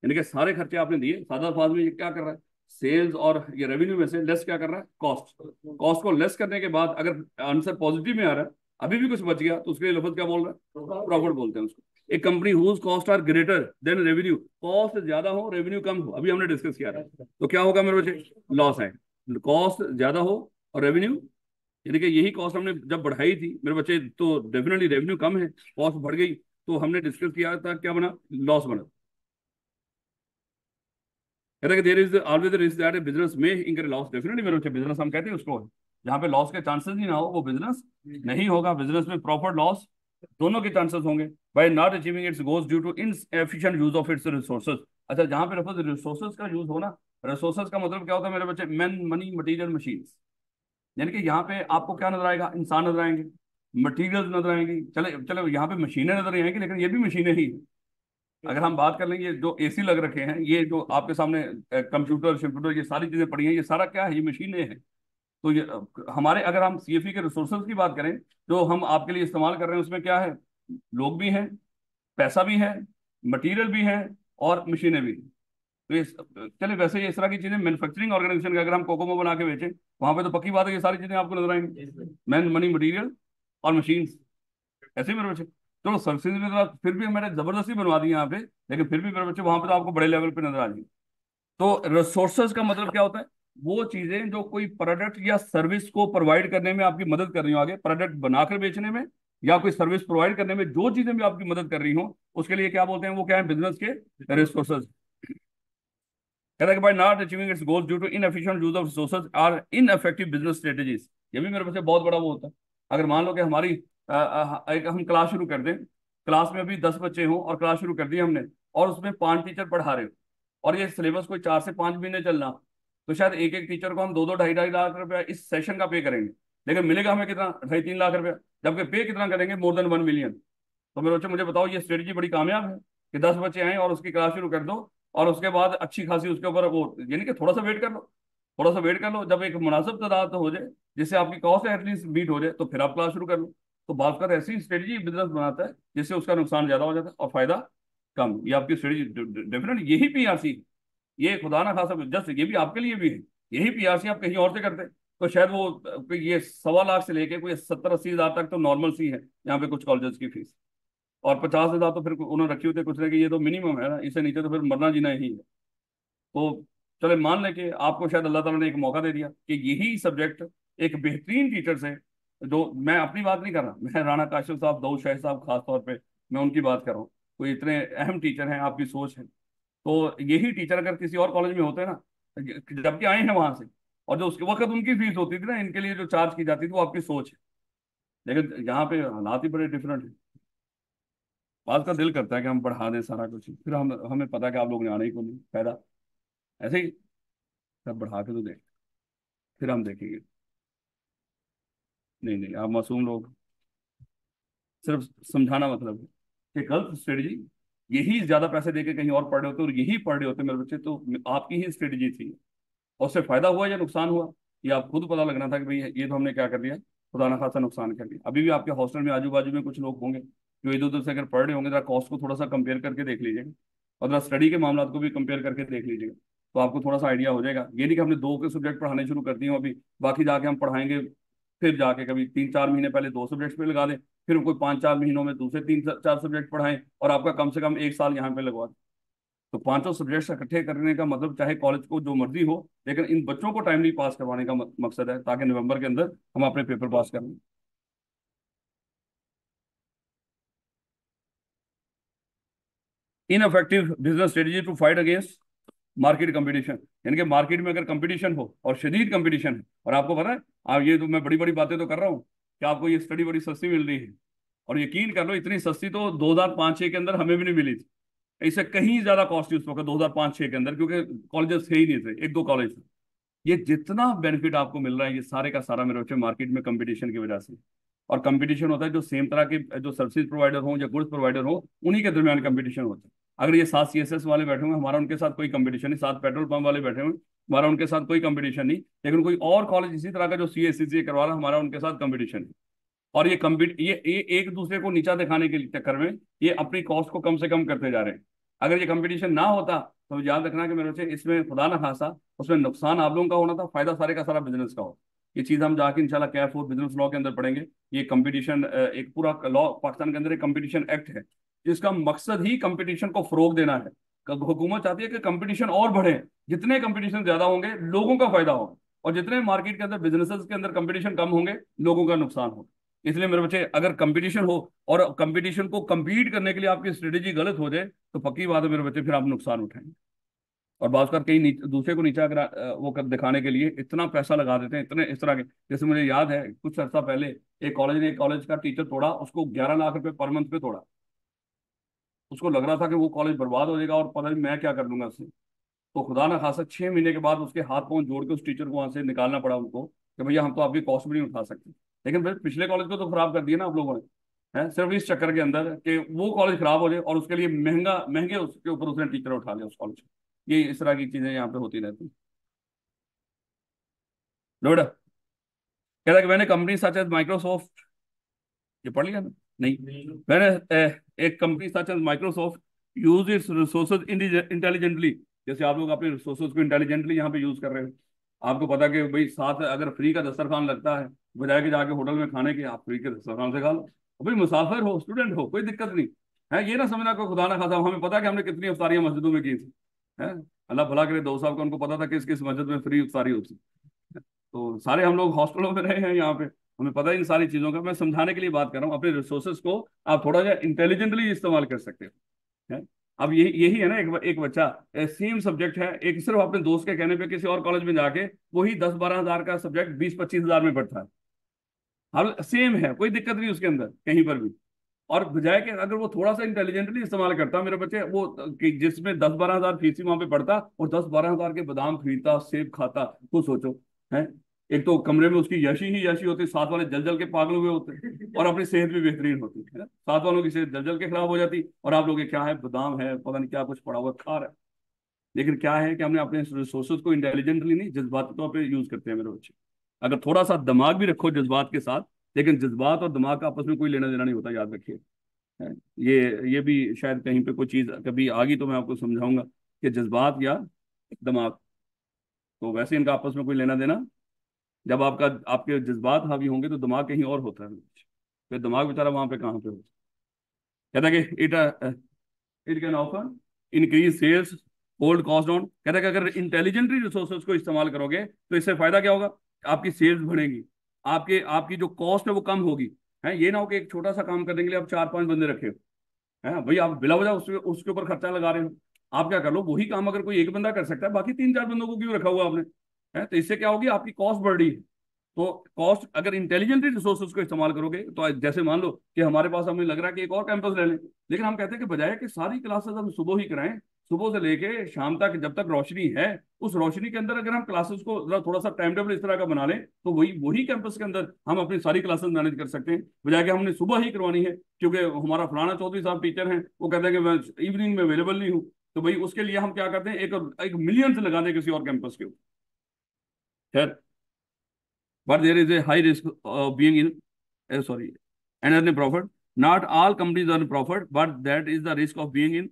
Speaker 1: यानी कि सारे खर्चे आपने दिए, सादा अल्फाज में ये क्या कर रहा है, सेल्स और ये रेवेन्यू में से लेस क्या कर रहा है, कॉस्ट। कॉस्ट को लेस करने के बाद अगर आंसर पॉजिटिव में आ रहा है, अभी भी कुछ बच गया, तो उसके लिए लफ्ज क्या बोल रहा है, प्रॉफिट बोलते हैं उसको। एक company whose cost are greater than revenue, cost ज्यादा हो रेवेन्यू कम हो, अभी हमने डिस्कस किया था, तो क्या होगा मेरे बच्चे, लॉस है। कॉस्ट ज्यादा हो और रेवेन्यू, यानी कि यही कॉस्ट हमने जब बढ़ाई थी मेरे बच्चे, तो डेफिनेटली रेवेन्यू कम है, कॉस्ट बढ़ गई, तो हमने डिस्कस किया था क्या बना, लॉस बना। कहता है कि there is always risk that a business में इंकर लॉस। डेफिनेटली मेरे बच्चे, बिजनेस हम कहते हैं उसको जहाँ पे लॉस के चांसेस ही ना हो, वो बिजनेस नहीं होगा। बिजनेस में प्रॉफिट लॉस दोनों के चांसेस होंगे। By not achieving its goals due to inefficient use of its resources. अच्छा, जहां पे रिसोर्सेज का यूज हो ना, रिसोर्सेज का मतलब क्या होता है मेरे बच्चे? Man, money, material, machines. यानी कि यहाँ पे आपको क्या नजर आएगा? इंसान नजर आएंगे, मटीरियल नजर आएंगे। चले चलो, यहाँ पे मशीनें नजर नहीं आएंगी, लेकिन ये भी मशीनें ही हैं। अगर हम बात कर लेंगे, जो एसी लग रखे हैं, ये जो आपके सामने कंप्यूटर शम्प्यूटर ये सारी चीजें पड़ी हैं, ये सारा क्या है? ये मशीनें हैं। तो ये हमारे, अगर हम सीएफई के रिसोर्सेज की बात करें, जो हम आपके लिए इस्तेमाल कर रहे हैं, उसमें क्या है? लोग भी हैं, पैसा भी है, मटेरियल भी है, और मशीनें भी हैं। तो ये चले, वैसे ये इस तरह की चीजें मैन्युफैक्चरिंग ऑर्गेनाइजेशन का, अगर हम कोकोमो बना के बेचें, वहां पे तो पक्की बात है ये सारी चीजें आपको नजर आएंगी, मैन, मनी, मटीरियल और मशीन्स। ऐसे ही मेरे बच्चे, चलो सर्विसेज में तो फिर भी मैंने जबरदस्ती बनवा दी यहाँ पे, लेकिन फिर भी मेरे बच्चे वहां पे तो आपको बड़े लेवल पे नजर आ जाएंगे। तो रिसोर्सेज का मतलब क्या होता है? वो चीजें जो कोई प्रोडक्ट या सर्विस को प्रोवाइड करने में आपकी मदद कर रही हो, आगे प्रोडक्ट बनाकर बेचने में या कोई सर्विस प्रोवाइड करने में, जो चीजें भी आपकी मदद कर रही हो, उसके लिए क्या बोलते हैं? वो क्या है? बिजनेस के रिसोर्सेज। कहता है कि by not achieving its goals due to inefficient use of resources or ineffective business strategies. ये भी मेरे पास बहुत बड़ा वो होता है। अगर मान लो कि हमारी एक हम क्लास शुरू कर दें, क्लास में अभी 10 बच्चे हों और क्लास शुरू कर दी हमने, और उसमें 5 टीचर पढ़ा रहे हो, और ये सिलेबस कोई 4 से 5 महीने चलना, तो शायद एक एक टीचर को हम 2-2 ढाई-ढाई लाख रुपया इस सेशन का पे करेंगे, लेकिन मिलेगा हमें कितना? 2.5-3 लाख रुपया। जबकि पे कितना करेंगे? More than 1 million. तो मेरे बच्चे मुझे बताओ, ये स्ट्रेटजी बड़ी कामयाब है कि 10 बच्चे आए और उसकी क्लास शुरू कर दो, और उसके बाद अच्छी खासी उसके ऊपर वो, यानी कि थोड़ा सा वेट कर लो, थोड़ा सा वेट कर लो, जब एक मुनासिब तादाद हो जाए जिससे आपकी कॉस्ट एटलीस्ट मीट हो जाए, तो फिर आप क्लास शुरू कर लो। तो बात कर, ऐसी स्ट्रेटजी बिजनेस बनाता है जिससे उसका नुकसान ज्यादा हो जाता है और फायदा कम। ये आपकी स्ट्रेटजी डेफिनेट, यही पीआरसी, ये खुदा ना खासा जस्ट ये भी आपके लिए भी है। यही पीआरसी आप कहीं और से करते तो शायद वो ये 1.25 लाख से लेके कोई 70-80 हज़ार तक तो नॉर्मल सी है यहाँ पे कुछ कॉलेजेस की फीस, और 50 हज़ार तो फिर उन्होंने रखी होती है कुछ ने कि ये तो मिनिमम है ना, इससे नीचे तो फिर मरना जीना ही है। तो चले मान लें कि आपको शायद अल्लाह ताला ने एक मौका दे दिया कि यही सब्जेक्ट एक बेहतरीन टीचर से, जो मैं अपनी बात नहीं कर रहा, मैं राणा काशिफ साहब, दाऊद शाह साहब खास तौर पे मैं उनकी बात कर रहा हूँ, कोई इतने अहम टीचर हैं, आपकी सोच है। तो यही टीचर अगर किसी और कॉलेज में होते हैं ना, जबकि आए हैं वहां से, और जो उसके वक्त उनकी फीस होती थी ना, इनके लिए जो चार्ज की जाती थी, वो आपकी सोच है। लेकिन यहाँ पे हालात ही बड़े डिफरेंट है। बात का दिल करता है कि हम बढ़ा दें सारा कुछ, फिर हम हमें पता है कि आप लोग ने आने ही को नहीं फायदा। ऐसे ही सब बढ़ा के तो देख, फिर हम देखेंगे। नहीं नहीं, आप मासूम लोग, सिर्फ समझाना मतलब है कि गलत स्ट्रेटजी, यही ज्यादा पैसे देके कहीं और पढ़ रहे होते और यही पढ़ रहे होते मेरे बच्चे, तो आपकी ही स्ट्रेटजी थी। और उससे फायदा हुआ या नुकसान हुआ, ये आप खुद पता लगना था कि भाई ये तो हमने क्या कर दिया, खुदा ना खासा नुकसान कर दिया। अभी भी आपके हॉस्टल में आजू बाजू में कुछ लोग होंगे जो इधर उधर से अगर पढ़ रहे होंगे, जरा कॉस्ट को थोड़ा सा कंपेयर करके देख लीजिएगा, और जरा स्टडी के मामला को भी कंपेयर करके देख लीजिएगा, तो आपको थोड़ा सा आइडिया हो जाएगा। ये नहीं कि हमने 2 के सब्जेक्ट पढ़ाने शुरू कर दिए हों अभी, बाकी जाके हम पढ़ाएंगे, फिर जाके कभी 3-4 महीने पहले 2 सब्जेक्ट पे लगा दें, फिर कोई 5-4 महीनों में दूसरे 3-4 सब्जेक्ट पढ़ाएं, और आपका कम से कम 1 साल यहाँ पे लगवा दें। तो पांचों सब्जेक्ट्स इकट्ठे करने का मतलब, चाहे कॉलेज को जो मर्जी हो, लेकिन इन बच्चों को टाइमली पास करवाने का मकसद है, ताकि नवंबर के अंदर हम अपने पेपर पास कर लें। Ineffective business strategy to fight against market competition. यानी कि मार्केट में अगर कंपटीशन हो और शदीद कंपटीशन है, और आपको पता है, आप ये तो मैं बड़ी बड़ी बातें तो कर रहा हूँ कि आपको ये स्टडी बड़ी सस्ती मिल रही है, और यकीन कर लो इतनी सस्ती तो 2005-6 के अंदर हमें भी नहीं मिली थी। इससे कहीं ज्यादा कॉस्ट उस वक्त 2005-6 के अंदर, क्योंकि कॉलेजेस थे ही नहीं थे, 1-2 कॉलेज थे। ये जितना बेनिफिट आपको मिल रहा है, ये सारे का सारा मेरे बच्चे मार्केट में कंपटीशन की वजह से। और कंपटीशन होता है जो सेम तरह के जो सर्विस प्रोवाइडर हो या गुड्स प्रोवाइडर हो, उन्हीं के दरमियान कंपटीशन होता है। अगर ये 7 सीएसएस वाले बैठे हुए, हमारा उनके साथ कोई कंपटीशन नहीं, 7 पेट्रोल पंप वाले बैठे हुए, हमारा उनके साथ कोई कंपटीशन नहीं, लेकिन कोई और कॉलेज इसी तरह का जो सीएससी करवा रहा है, हमारा उनके साथ कंपटीशन है। और ये एक दूसरे को नीचा दिखाने के चक्कर में ये अपनी कॉस्ट को कम से कम करते जा रहे हैं। अगर ये कंपटीशन ना होता, तो याद रखना कि मेरे बच्चे, इसमें खुदा ना खासा उसमें नुकसान आप लोगों का होना था, फायदा सारे का सारा बिजनेस का हो। ये चीज हम जाके इंशाल्लाह कैफ और बिजनेस लॉ के अंदर पढ़ेंगे। ये कंपटीशन एक पूरा लॉ पाकिस्तान के अंदर एक कंपटीशन एक्ट है, जिसका मकसद ही कंपटीशन को फरोग देना है। हुकूमत चाहती है कि कंपटीशन और बढ़े, जितने कंपटीशन ज्यादा होंगे लोगों का फायदा होगा, और जितने मार्केट के अंदर बिजनेसेस के अंदर कंपटीशन कम होंगे लोगों का नुकसान होगा। इसलिए मेरे बच्चे, अगर कंपटीशन हो और कंपटीशन को compete करने के लिए आपकी स्ट्रेटेजी गलत हो जाए, तो पक्की बात है मेरे बच्चे, फिर आप नुकसान उठाएंगे। और बात कर कहीं दूसरे को नीचा वो कर दिखाने के लिए इतना पैसा लगा देते हैं, इतने इस तरह के। जैसे मुझे याद है कुछ अर्सा पहले एक कॉलेज का टीचर तोड़ा, उसको 11 लाख रुपए पर मंथ पे तोड़ा। उसको लग रहा था कि वो कॉलेज बर्बाद हो जाएगा और पता नहीं मैं क्या कर लूंगा उससे। तो खुदा ना खासा 6 महीने के बाद उसके हाथ पांव जोड़ के उस टीचर को वहां से निकालना पड़ा उनको कि भैया हम तो आपकी कॉस्ट भी नहीं उठा सकते। लेकिन भाई पिछले कॉलेज को तो खराब कर दिया ना आप लोगों ने, है सिर्फ इस चक्कर के अंदर कि वो कॉलेज खराब हो जाए और उसके लिए महंगा महंगे उसके ऊपर उसने टीचर उठा लिया उस कॉलेज। ये इस तरह की चीजें यहाँ पे होती रहती हैं। लोड कहता है कि मैंने कंपनी सच एज माइक्रोसॉफ्ट, ये पढ़ लिया ना? नहीं। मैंने एक company such as Microsoft use its resources intelligently. जैसे आप लोग अपने रिसोर्सेज को इंटेलिजेंटली यहाँ पे यूज कर रहे हो। आपको पता कि भाई साथ अगर फ्री का दस्तरखान लगता है, बजाय के जाके होटल में खाने के आप फ्री के दस्तरखान से खा लो। भाई मुसाफिर हो स्टूडेंट हो कोई दिक्कत नहीं है। ये ना समझना कोई खुदा ना खाता, हमें पता है कि हमने कितनी अफ्तारियां मस्जिदों में की थी। है अल्लाह भला करे, दो साहब को उनको पता था किस किस मस्जिद में फ्री अफ्तारी होती। तो सारे हम लोग हॉस्टलों में रहे हैं यहाँ पे, हमें पता है इन सारी चीजों का। मैं समझाने के लिए बात कर रहा हूँ, अपने रिसोर्सेज को आप थोड़ा सा इंटेलिजेंटली इस्तेमाल कर सकते हो। है अब यही यही है ना, एक बच्चा सेम सब्जेक्ट है, एक सिर्फ अपने दोस्त के कहने पे किसी और कॉलेज में जाके वही 10-12 हजार का सब्जेक्ट 20-25 हजार में पढ़ता है। हर सेम है, कोई दिक्कत नहीं उसके अंदर कहीं पर भी। और बजाय कि अगर वो थोड़ा सा इंटेलिजेंटली इस्तेमाल करता मेरे बच्चे, वो कि जिसमें 10-12 हजार फीस वहां पे पढ़ता और 10-12 हजार के बादाम खरीदता सेब खाता, तो सोचो। है एक तो कमरे में उसकी यशी ही यशी होती, साथ वाले जल जल के पागल हुए होते और अपनी सेहत भी बेहतरीन होती है ना। साथ वालों की सेहत जल जल के खराब हो जाती और आप लोग के क्या है, बादाम है पता नहीं क्या कुछ पड़ा हुआ खा रहे हैं। लेकिन क्या है कि हमने अपने रिसोर्सेज को इंटेलिजेंटली नहीं, जज्बाती तौर पर यूज करते हैं मेरे बच्चे। अगर थोड़ा सा दिमाग भी रखो जज्बात के साथ, लेकिन जज्बात और दिमाग का आपस में कोई लेना देना नहीं होता, याद रखिए। है ये भी शायद कहीं पे कोई चीज कभी आ गई तो मैं आपको समझाऊंगा कि जज्बात या दिमाग, तो वैसे इनका आपस में कोई लेना देना। जब आपके जज्बात हावी होंगे तो दिमाग कहीं और होता है, फिर दिमाग बेचारा वहां पे कहाँ पे होता है। कहता है कि it can offer increase sales, hold cost down. कहता है कि अगर इंटेलिजेंटली रिसोर्सेज को इस्तेमाल करोगे तो इससे फायदा क्या होगा, आपकी सेल्स बढ़ेगी, आपकी जो कॉस्ट है वो कम होगी। है ये ना हो कि एक छोटा सा काम करने के लिए आप 4-5 बंदे रखे हो, है भाई आप बिला वजह उसके ऊपर खर्चा लगा रहे हो। आप क्या कर लो, वही काम अगर कोई एक बंदा कर सकता है, बाकी 3-4 बंदों को क्यों रखा हुआ आपने? है तो इससे क्या होगी, आपकी कॉस्ट बढ़ रही है। तो कॉस्ट अगर इंटेलिजेंटली रिसोर्सेज को इस्तेमाल करोगे तो जैसे मान लो कि हमारे पास हमें लग रहा है कि एक और कैंपस ले लें, लेकिन हम कहते हैं कि बजाय कि सारी क्लासेस हम सुबह ही कराएं, सुबह से लेके शाम तक जब तक रोशनी है, उस रोशनी के अंदर अगर हम क्लासेस को थोड़ा सा टाइम टेबल इस तरह का बना लें तो वही वही कैंपस के अंदर हम अपनी सारी क्लासेस मैनेज कर सकते हैं, बजाय कि हमने सुबह ही करवानी है क्योंकि हमारा फलाना चौधरी साहब टीचर हैं, वो कहते हैं कि मैं इवनिंग में अवेलेबल नहीं हूँ। तो भाई उसके लिए हम क्या करते हैं, एक एक मिलियंस लगा दें किसी और कैंपस के ऊपर। खैर, but there is a high risk of being in, sorry, and earning profit. Not all companies earn profit, but that is the risk of being in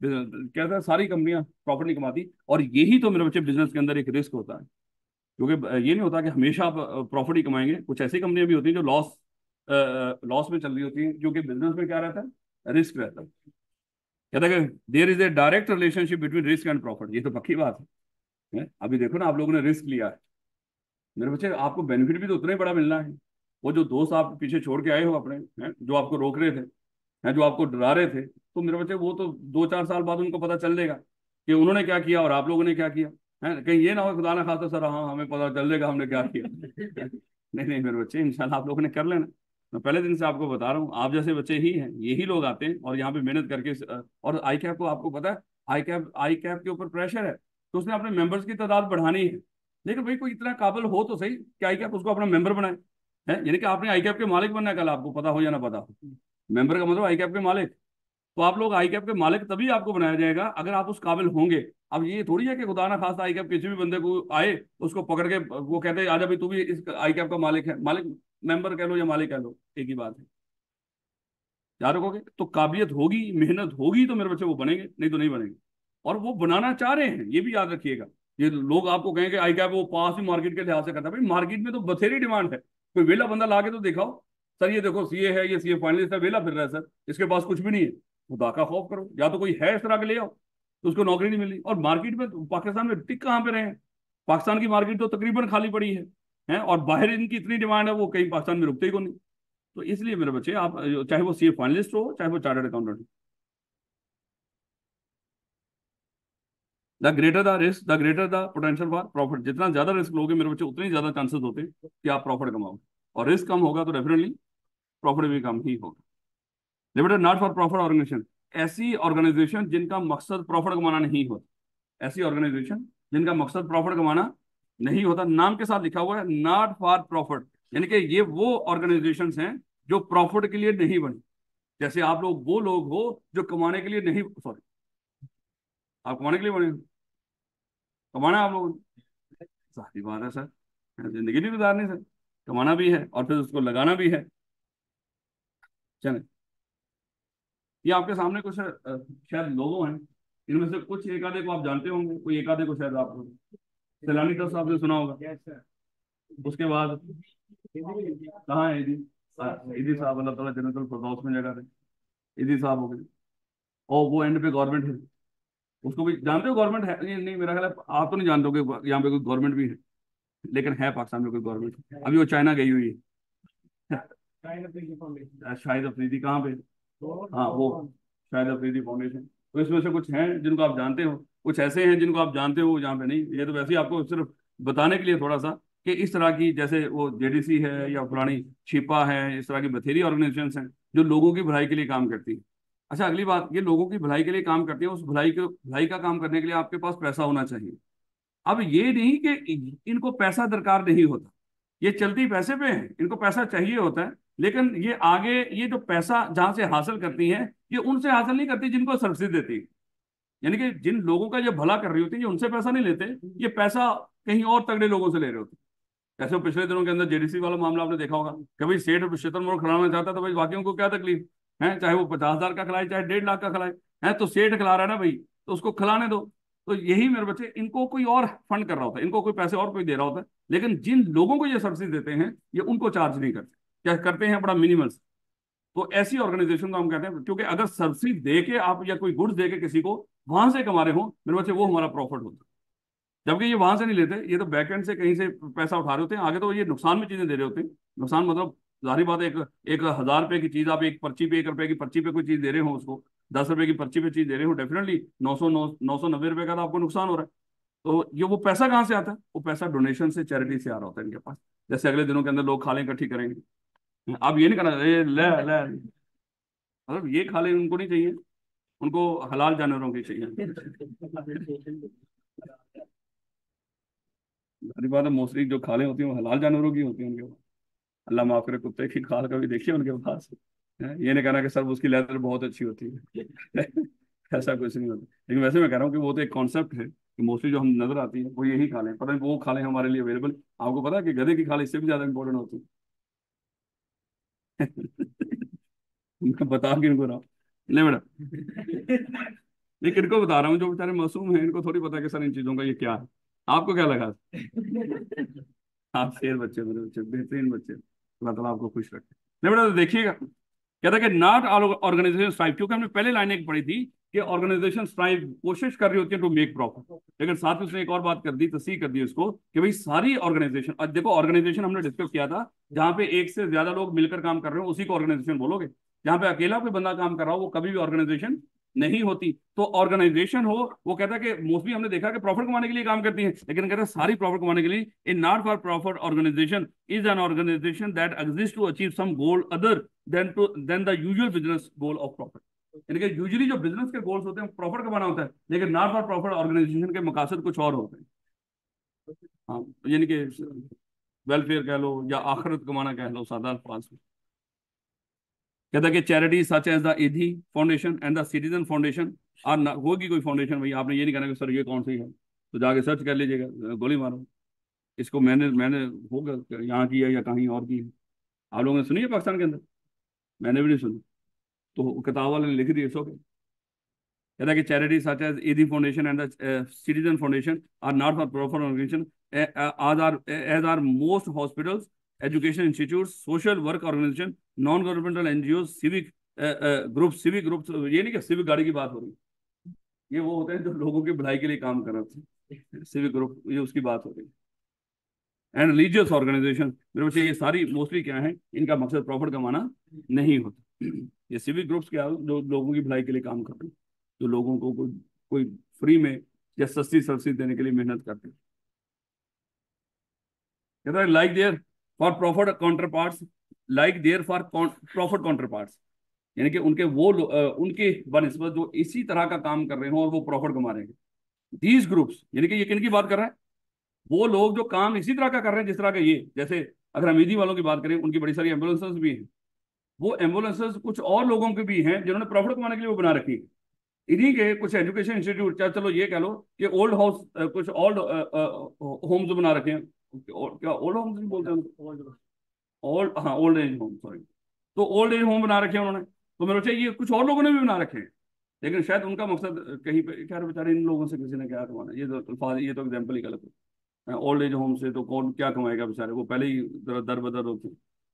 Speaker 1: business. कहता है सारी कंपनियां प्रॉफिट नहीं कमाती, और यही तो मेरे बच्चे बिजनेस के अंदर एक रिस्क होता है। क्योंकि ये नहीं होता कि हमेशा आप प्रॉफिट ही कमाएंगे, कुछ ऐसी कंपनियां भी होती हैं जो लॉस लॉस में चल रही होती हैं, क्योंकि बिजनेस में क्या रहता है, रिस्क रहता है। कहता है कि there is a direct relationship between risk and profit, ये तो पक्की बात है। अभी देखो ना, आप लोगों ने रिस्क लिया है मेरे बच्चे, आपको बेनिफिट भी तो उतना ही बड़ा मिलना है। वो जो दोस्त आप पीछे छोड़ के आए हो अपने, हैं जो आपको रोक रहे थे, हैं जो आपको डरा रहे थे, तो मेरे बच्चे वो तो 2-4 साल बाद उनको पता चल जाएगा कि उन्होंने क्या किया और आप लोगों ने क्या किया। है कहीं ये ना हो खुदा ना खास्ता सर हाँ हमें पता चल जाएगा हमने क्या किया। नहीं नहीं मेरे बच्चे, इंशाल्लाह आप लोगों ने कर लेना। मैं पहले दिन से आपको बता रहा हूँ, आप जैसे बच्चे ही हैं, यही लोग आते हैं और यहाँ पे मेहनत करके और आई कैप को आपको पता है, आई कैप के ऊपर प्रेशर है, तो उसने अपने मेंबर्स की तादाद बढ़ानी है। लेकिन भाई कोई इतना काबिल हो तो सही कि आई कैप उसको अपना मेंबर बनाए। है यानी कि आपने आई कैप के मालिक बनना है, कल आपको पता हो या ना पता हो। मेंबर का मतलब आई कैप के मालिक। तो आप लोग आई कैप के मालिक तभी आपको बनाया जाएगा अगर आप उस काबिल होंगे। अब ये थोड़ी है कि खुदा ना खास्ता आई कैप किसी भी बंदे को आए, उसको पकड़ के वो कहते हैं आजा भाई तू भी इस आई कैप का मालिक है, मालिक मेंबर कह लो या मालिक कह लो एक ही बात है। याद रखोगे तो काबिलियत होगी, मेहनत होगी तो मेरे बच्चे वो बनेंगे, नहीं तो नहीं बनेंगे। और वो बनाना चाह रहे हैं, ये भी याद रखिएगा। ये लोग आपको कहेंगे आई कैप वो पास ही मार्केट के लिहाज से करता है, भाई मार्केट में तो बथेरी डिमांड है, कोई वेला बंदा ला के तो दिखाओ। सर ये देखो सीए है, ये सीए फाइनलिस्ट है, वेला फिर रहा है सर, इसके पास कुछ भी नहीं है। खुदा का खौफ करो, या तो कोई है इस तरह के ले आओ, तो उसको नौकरी नहीं मिली। और मार्केट में तो पाकिस्तान में टिक कहाँ पे रहे हैं, पाकिस्तान की मार्केट तो तकरीबन खाली पड़ी है और बाहर इनकी इतनी डिमांड है वो कहीं पाकिस्तान में रुकते ही को नहीं। तो इसलिए मेरे बच्चे आप, चाहे वो सीए फाइनलिस्ट हो चाहे वो chartered accountant, the greater the risk the greater the potential for profit. जितना ज्यादा रिस्क लोगे मेरे बच्चे, उतने ही ज्यादा चांसेस होते हैं कि आप प्रॉफिट कमाओ। और रिस्क कम होगा तो डेफिनेटली प्रॉफिट भी कम ही होगा। Limited not for profit organization, ऐसी ऑर्गेनाइजेशन जिनका मकसद प्रॉफिट कमाना नहीं होता, ऐसी ऑर्गेनाइजेशन जिनका मकसद प्रॉफिट कमाना नहीं होता, नाम के साथ लिखा हुआ है नॉट फॉर प्रॉफिट, यानी कि ये वो ऑर्गेनाइजेशंस हैं जो प्रॉफिट के लिए नहीं बनी। जैसे आप लोग वो लोग हो जो कमाने के लिए नहीं, सॉरी, आप कमाने के लिए बने हो? कमाना है आप लोगों ने, सारी बात है सर, जिंदगी भी गुजारनी सर, कमाना भी है और फिर उसको लगाना भी है। चले, ये आपके सामने कुछ शायद लोगो हैं, इनमें से कुछ एक आधे को आप जानते होंगे, कोई एक आधे को शायद आप, सैलानी ट्रस्ट आपने सुना होगा। उसके बाद कहाँ है ईदी, ईदी साहब, अल्लाह ताला जन्नतुल फिरदौस में जगह दे, ईदी साहब हो गए। और वो एंड पे गवर्नमेंट है, उसको भी जानते हो, गवर्नमेंट है नहीं, नहीं मेरा ख्याल है आप तो नहीं जानते हो कि यहाँ पे कोई गवर्नमेंट भी है, लेकिन है पाकिस्तान में कोई गवर्नमेंट, अभी वो चाइना गई हुई है। शाहिद अफरीदी कहाँ पे, हाँ वो शाहिद अफरीदी फाउंडेशन। तो इसमें से कुछ हैं जिनको आप जानते हो, कुछ ऐसे हैं जिनको आप जानते हो जहाँ पे नहीं, ये तो वैसे ही आपको सिर्फ बताने के लिए थोड़ा सा कि इस तरह की, जैसे वो जेडीसी है या फलानी छिपा है, इस तरह की बथेरी ऑर्गेनाइजेशंस हैं जो लोगों की भलाई के लिए काम करती है। अच्छा, अगली बात, ये लोगों की भलाई के लिए काम करती है, उस भलाई का काम करने के लिए आपके पास पैसा होना चाहिए। अब ये नहीं कि इनको पैसा दरकार नहीं होता, ये चलती पैसे पे है, इनको पैसा चाहिए होता है, लेकिन ये आगे, ये जो पैसा जहां से हासिल करती है, ये उनसे हासिल नहीं करती जिनको सब्सिडी देती है। यानी कि जिन लोगों का ये भला कर रही होती है, ये उनसे पैसा नहीं लेते, ये पैसा कहीं और तगड़े लोगों से ले रहे होते हैं। जैसे वो पिछले दिनों के अंदर जेडीसी वाला मामला आपने देखा होगा, कभी सेठ शुतुरमुर्ग खिलाना चाहता है तो भाई बाकियों को क्या तकलीफ है, चाहे वो 50,000 का खिलाए चाहे 1.5 लाख का खिलाए, है तो सेठ खिला रहा है ना भाई, तो उसको खिलाने दो। तो यही मेरे बच्चे, इनको कोई और फंड कर रहा होता है, इनको कोई पैसे और कोई दे रहा होता है, लेकिन जिन लोगों को ये सब्सिडी देते हैं ये उनको चार्ज नहीं करते, क्या करते हैं, बड़ा मिनिमल। तो ऐसी ऑर्गेनाइजेशन को हम कहते हैं, क्योंकि अगर सब्सिडी दे के आप या कोई गुड्स दे के किसी को वहां से कमा रहे हो मेरे बच्चे, वो हमारा प्रॉफिट होता है। जबकि ये वहां से नहीं लेते, ये तो बैक एंड से कहीं से पैसा उठा रहे होते हैं, आगे तो ये नुकसान में चीजें दे रहे होते हैं। नुकसान मतलब जाहिर बात है, एक एक 1,000 रुपए की चीज आप एक पर्ची पे, 1 रुपए की पर्ची पे कोई चीज दे रहे हो उसको, 10 रुपए की पर्ची पे चीज दे रहे हो, डेफिनेटली 990 रुपए का तो आपको नुकसान हो रहा है। तो ये वो पैसा कहाँ से आता है, वो पैसा डोनेशन से, चैरिटी से आ रहा होता है इनके पास। जैसे अगले दिनों के अंदर लोग खाले इकट्ठी करेंगे, अब ये नहीं करना, ये ले ले, मतलब ये खाले उनको नहीं चाहिए, उनको हलाल जानवरों की चाहिए। सारी बात है, मोस्टली जो खाले होती हैं वो हलाल जानवरों की होती हैं उनके पास। अल्लाह माफ करे, कुत्ते की खाल कभी देखी है उनके पास? ये नहीं कहना कि सर उसकी लेदर बहुत अच्छी होती है। ऐसा कुछ नहीं होता, लेकिन वैसे मैं कह रहा हूँ कि वो तो एक कॉन्सेप्ट है कि मोस्टली जो हम नजर आती है वो यही खाले, पता नहीं वो खाले हमारे लिए अवेलेबल। आपको पता है कि गधे की खाल इससे भी ज्यादा इंपॉर्टेंट होती है। मैं बता के इनको रहा हूँ, नहीं बेटा, लेकिन इनको बता रहा हूँ जो बेचारे मासूम हैं, इनको थोड़ी पता है कि सर इन चीजों का ये क्या है। आपको क्या लगा? आप शेर बच्चे, मेरे बच्चे बेहतरीन बच्चे, अल्लाह ताला आपको खुश रखे। नहीं बेटा, तो देखिएगा, कहता है कि नॉट ऑर्गेनाइजेशन स्ट्राइव, क्योंकि हमने पहले लाइन एक पढ़ी थी कि ऑर्गेनाइजेशन स्ट्राइव कोशिश कर रही होती है टू मेक प्रॉफिट, लेकिन साथ में उसने एक और बात कर दी, तस्दीक कर दी उसको कि भाई सारी ऑर्गेनाइजेशन, अब देखो ऑर्गेनाइजेशन हमने डिस्कस किया था, जहां पे एक से ज्यादा लोग मिलकर काम कर रहे हो उसी को ऑर्गेनाइजेशन बोलोगे, जहां पे अकेला कोई बंदा काम कर रहा हो वो कभी भी ऑर्गेनाइजेशन नहीं होती। तो ऑर्गेनाइजेशन हो, वो कहता है कि मोस्टली हमने देखा कि प्रॉफिट कमाने के लिए काम करती है, लेकिन कहता है सारी प्रॉफिट कमाने के लिए, in not for profit organization is an organization that exist to achieve some goal other than the usual business goal of profit. यानी कि यूजुअली जो बिजनेस के गोल्स होते हैं प्रॉफिट कमाना होता है, लेकिन नॉट फॉर प्रॉफिट ऑर्गेनाइजेशन के मकासद कुछ और होते हैं। हाँ, यानी कि वेलफेयर कह लो या आखिरत कमाना कह लो, सादा अल्फाज में। कहता है कि charity such as the Edhi foundation and the citizen foundation are, होगी कोई फाउंडेशन भाई, आपने ये नहीं कहना कि सर ये कौन सी है, तो जाके सर्च कर लीजिएगा, गोली मारो इसको, मैंने मैंने होगा यहाँ की है या कहीं और की है, आप लोगों ने सुनी है पाकिस्तान के अंदर? मैंने भी नहीं सुनी, तो किताब वाले ने लिख दी, सो कहता है कि charity such as Edhi foundation and the citizen foundation are not for profit organization as are most hospitals, education institutes, social work organization, non governmental NGOs, civic groups, civic groups, ये नहीं कि सिविक गाड़ी की बात हो रही, ये वो होते हैं जो लोगों की भलाई के लिए काम कर रहे हैं, सिविक ग्रुप, ये उसकी बात हो रही है। एंड रिलीजियस ऑर्गेनाइजेशन, मेरे बच्चे ये सारी मोस्टली क्या है, इनका मकसद प्रॉफिट कमाना नहीं होता। ये सिविक ग्रुप्स क्या है, जो लोगों की भलाई के लिए काम करते हैं, जो लोगों को कोई फ्री में या सस्ती सब्सिडी देने के लिए मेहनत करते हैं। कहता है like their for profit counterparts like their for profit counterparts, यानी कि उनके वो उनके बनस्बत जो इसी तरह का काम कर रहे हो और वो प्रॉफिट कमा रहे हैं। दीज ग्रुप्स, यानी कि ये किन की बात कर रहा है? वो लोग जो काम इसी तरह का कर रहे हैं जिस तरह का ये, जैसे अगर हमीदी वालों की बात करें, उनकी बड़ी सारी एम्बुलेंसेज भी हैं। वो एम्बुलेंसेज कुछ और लोगों के भी हैं जिन्होंने प्रॉफिट कमाने के लिए वो बना रखी है। इन्हीं के कुछ एजुकेशन इंस्टीट्यूट, चाहे चलो ये कह लो कि ओल्ड हाउस, कुछ ओल्ड होम्स बना रखे हैं। क्या ओल्ड होम्स नहीं बोलते हैं? ओल्ड, हाँ, ओल्ड एज होम, सॉरी। तो ओल्ड एज होम बना रखे हैं उन्होंने। तो मेरे बच्चे ये कुछ और लोगों ने भी बना रखे हैं, लेकिन शायद उनका मकसद कहीं पे, क्या बेचारे इन लोगों से किसी ने क्या कमाना, ये तो एग्जाम्पल ही गलत है। ओल्ड एज होम से तो कौन क्या कमाएगा बेचारे, वो पहले ही दर बदर होते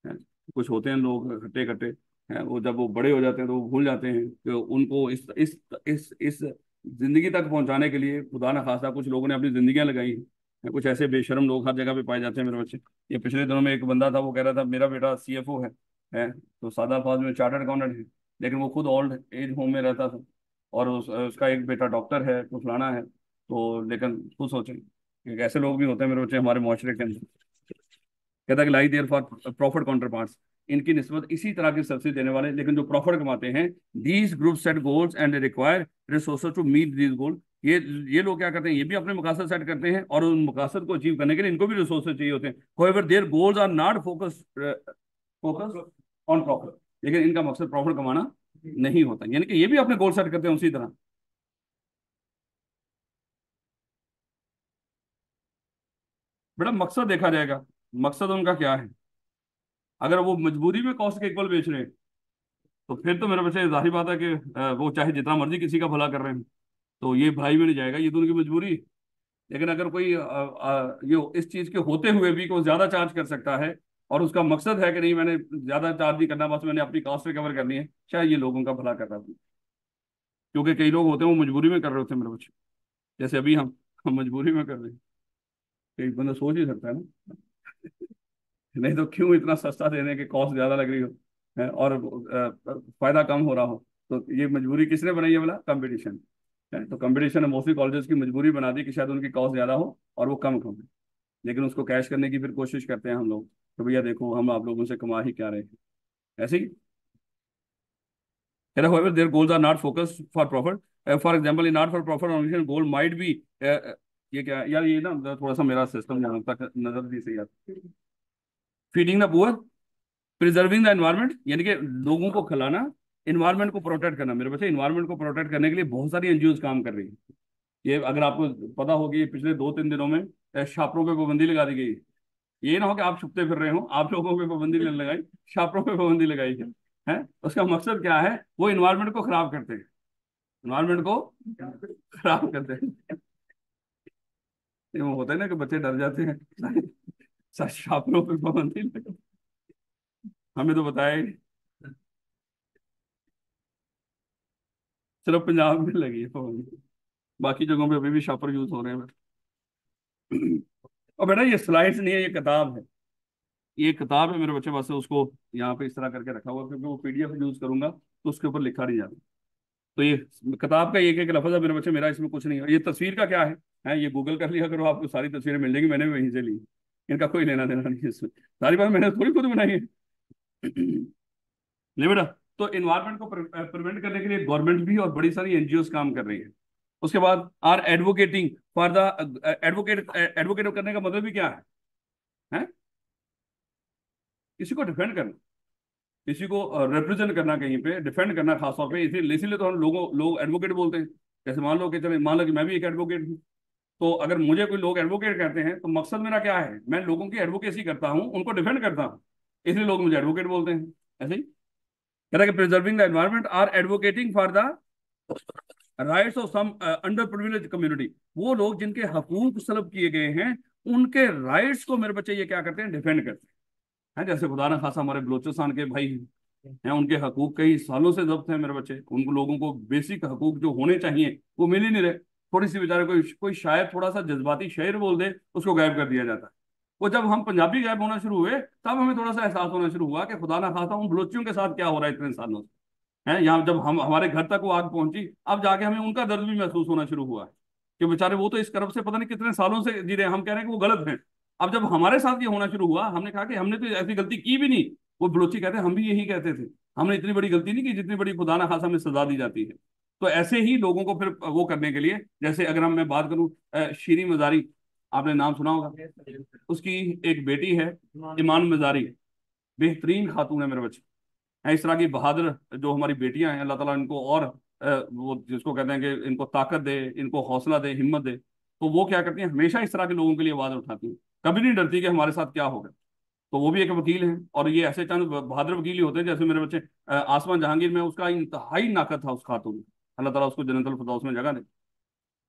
Speaker 1: हैं। कुछ होते हैं लोग हट्टे कट्टे हैं, वो जब वो बड़े हो जाते हैं तो वो भूल जाते हैं कि उनको इस जिंदगी तक पहुंचाने के लिए खुदा न खासा कुछ लोगों ने अपनी जिंदगियां लगाई हैं। कुछ ऐसे बेशरम लोग हर जगह पे पाए जाते हैं मेरे बच्चे। ये पिछले दिनों में एक बंदा था, वो कह रहा था मेरा बेटा CFO है तो सादा अल्फाज में चार्टर्ड अकाउंटेंट है, लेकिन वो खुद ओल्ड एज होम में रहता था। और उसका एक बेटा डॉक्टर है, कुछ फलाना है। तो लेकिन खुद सोचें कि ऐसे लोग भी होते हैं मेरे बच्चे हमारे मुआशरे के अंदर। कहता है कि like their for profit counterparts, इनकी निस्बत इसी तरह की सब्सिडी देने वाले, लेकिन जो प्रॉफिट कमाते हैं। These group set goals and require resources to meet these goal. ये लोग क्या करते हैं, ये भी अपने मकासद सेट करते हैं और उन मकासद को अचीव करने के लिए इनको भी रिसोर्सेज चाहिए होते हैं। However their goals are not focus on profit, लेकिन इनका मकसद प्रॉफिट कमाना नहीं होता, यानी कि ये भी अपने गोल सेट करते हैं उसी तरह। बेटा मकसद देखा जाएगा, मकसद उनका क्या है। अगर वो मजबूरी में कॉस्ट के इक्वल बेच रहे हैं, तो फिर तो मेरे बच्चे जाहिर बात है कि वो चाहे जितना मर्जी किसी का भला कर रहे हैं, तो ये भलाई में नहीं जाएगा, ये तो उनकी मजबूरी है। लेकिन अगर कोई ये इस चीज के होते हुए भी कोई ज्यादा चार्ज कर सकता है, और उसका मकसद है कि नहीं मैंने ज्यादा चार्ज नहीं करना, बस मैंने अपनी कॉस्ट रिकवर करनी है, शायद ये लोगों का भला कर रहा है। क्योंकि कई लोग होते हैं वो मजबूरी में कर रहे होते हैं मेरे बच्चे, जैसे अभी हम मजबूरी में कर रहे हैं। एक बंदा सोच ही सकता है ना, नहीं तो क्यों इतना सस्ता देने की कॉस्ट ज्यादा लग रही हो है, और फायदा कम हो रहा हो। तो ये मजबूरी किसने बनाई है? बोला कंपटीशन है। तो कंपटीशन ने मोस्टली कॉलेजेस की मजबूरी बना दी कि शायद उनकी कॉस्ट ज्यादा हो और वो कम कम, लेकिन उसको कैश करने की फिर कोशिश करते हैं हम लोग। तो भैया देखो हम आप लोगों से कमा ही क्या रहे हैं, ऐसे ही। however their goals are not focused for profit. For example, in not for profit organization goal might be ये क्या यार, ये ना थोड़ा सा मेरा सिस्टम यहाँ तक नजर दी सही यार। Feeding the poor, preserving the environment, यानी कि लोगों को खिलाना, इन्वायरमेंट को प्रोटेक्ट करना। मेरे बच्चे इन्वायरमेंट को प्रोटेक्ट करने के लिए बहुत सारी एनजीओ काम कर रही है। ये अगर आपको पता होगी, ये पिछले 2-3 दिनों में छापरों पे पाबंदी लगा दी गई। ये ना हो कि आप छुपते फिर रहे हो, आप लोगों पे पाबंदी नहीं लगाई, छापरों पे पाबंदी लगाई है। उसका मकसद क्या है? वो इन्वायरमेंट को खराब करते हैं, इन्वायरमेंट को खराब करते हैं। ये वो होता है ना कि बच्चे डर जाते हैं छापरों पे पाबंदी लगा, हमें तो बताया ही नहीं। सिर्फ पंजाब में लगी है पाबंदी, बाकी जगहों पे अभी भी शापर यूज हो रहे हैं। और बेटा ये स्लाइड्स नहीं है, ये किताब है। ये किताब है मेरे बच्चे पास से, उसको यहाँ पे इस तरह करके रखा हुआ, क्योंकि वो PDF यूज करूंगा तो उसके ऊपर लिखा नहीं जाता। तो ये किताब का एक एक लफ्ज है मेरे बच्चे, मेरा इसमें कुछ नहीं है। ये तस्वीर का क्या है ये गूगल कर लिया करो, आपको सारी तस्वीरें मिल जाएगी, मैंने भी वहीं से ली। इनका कोई लेना देना नहीं है इसमें, सारी बात मैंने थोड़ी खुद बनाई है। नहीं बेटा। तो इन्वायरमेंट को प्रिवेंट करने के लिए गवर्नमेंट भी और बड़ी सारी एनजीओ काम कर रही है। उसके बाद or advocating for the advocate करने का मतलब भी क्या है? किसी को डिफेंड करना, किसी को रिप्रेजेंट करना, कहीं पे डिफेंड करना, खासतौर पे इसीलिए तो हम लोग एडवोकेट बोलते हैं। जैसे मान लो कि मैं भी एक एडवोकेट हूँ। तो अगर मुझे कोई लोग एडवोकेट कहते हैं तो मकसद मेरा क्या है? मैं लोगों की एडवोकेसी करता हूँ, उनको डिफेंड करता हूँ, इसलिए लोग मुझे एडवोकेट बोलते हैं। ऐसे ही कह रहा है कि preserving the environment or advocating for the rights of some under privilege community. वो लोग जिनके हकूक सलब किए गए हैं, उनके राइट्स को मेरे बच्चे ये क्या करते हैं? डिफेंड करते हैं। जैसे खुदा ना खासा हमारे बलोचिस्तान के भाई हैं, उनके हकूक कई सालों से जब्त हैं मेरे बच्चे। उन लोगों को बेसिक हकूक जो होने चाहिए वो मिल ही नहीं रहे। थोड़ी सी बेचारे कोई कोई शायद थोड़ा सा जज्बाती शेर बोल दे, उसको गायब कर दिया जाता है। वो जब हम पंजाबी गायब होना शुरू हुए, तब हमें थोड़ा सा एहसास होना शुरू हुआ कि खुदा ना खासा उन बलोचियों के साथ क्या हो रहा है इतने सालों से। है यहाँ जब हम हमारे घर तक वो आग पहुंची, अब जाके हमें उनका दर्द भी महसूस होना शुरू हुआ है कि बेचारे वो तो इस कर्ब से पता नहीं कितने सालों से जी रहे हैं, हम कह रहे हैं कि वो गलत है। अब जब हमारे साथ ये होना शुरू हुआ, हमने कहा कि हमने तो ऐसी गलती की भी नहीं। वो बलोची कहते हैं हम भी यही कहते थे, हमने इतनी बड़ी गलती नहीं की जितनी बड़ी खुदा ना खासा हमें सजा दी जाती है। तो ऐसे ही लोगों को फिर वो करने के लिए, जैसे अगर मैं बात करूं, शीरी मजारी, आपने नाम सुना होगा। उसकी एक बेटी है, ईमान मजारी, बेहतरीन खातून है मेरे बच्चे हैं। इस तरह की बहादुर जो हमारी बेटियां हैं, अल्लाह ताला इनको और वो जिसको कहते हैं कि इनको ताकत दे, इनको हौसला दे, हिम्मत दे। तो वो क्या करती हैं, हमेशा इस तरह के लोगों के लिए आवाज उठाती हैं, कभी नहीं डरती कि हमारे साथ क्या होगा। तो वो भी एक वकील हैं, और ये ऐसे चंद बहादुर वकील ही होते हैं, जैसे मेरे बच्चे आसमान जहांगीर में उसका इंतहाई नाकत था उस खातून में। अल्लाह ताला उसको जन्नतुल फिरदौस में जगह दे।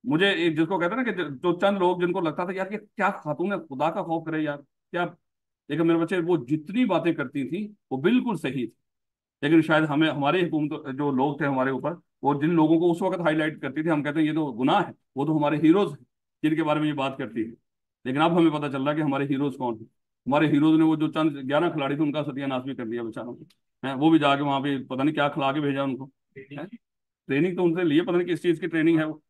Speaker 1: मुझे जिसको कहते हैं ना कि जो चंद लोग जिनको लगता था यार ये क्या खातून है, खुदा का खौफ करे यार क्या। लेकिन मेरे बच्चे वो जितनी बातें करती थी वो बिल्कुल सही थी। लेकिन शायद हमें हमारे हुकूमत जो लोग थे हमारे ऊपर, वो जिन लोगों को उस वक्त हाईलाइट करती थी, हम कहते हैं ये तो गुनाह है, वो तो हमारे हीरोज हैं जिनके बारे में ये बात करती है। लेकिन अब हमें पता चल रहा है कि हमारे हीरोज कौन है। हमारे हीरोज ने वो जो चंद 11 खिलाड़ी थे उनका सत्यानाश भी कर दिया बेचारों को। हैं, वो भी जाके वहां पे पता नहीं क्या खिला के भेजा उनको। ट्रेनिंग तो उनसे लिए, पता नहीं किस चीज की ट्रेनिंग है वो।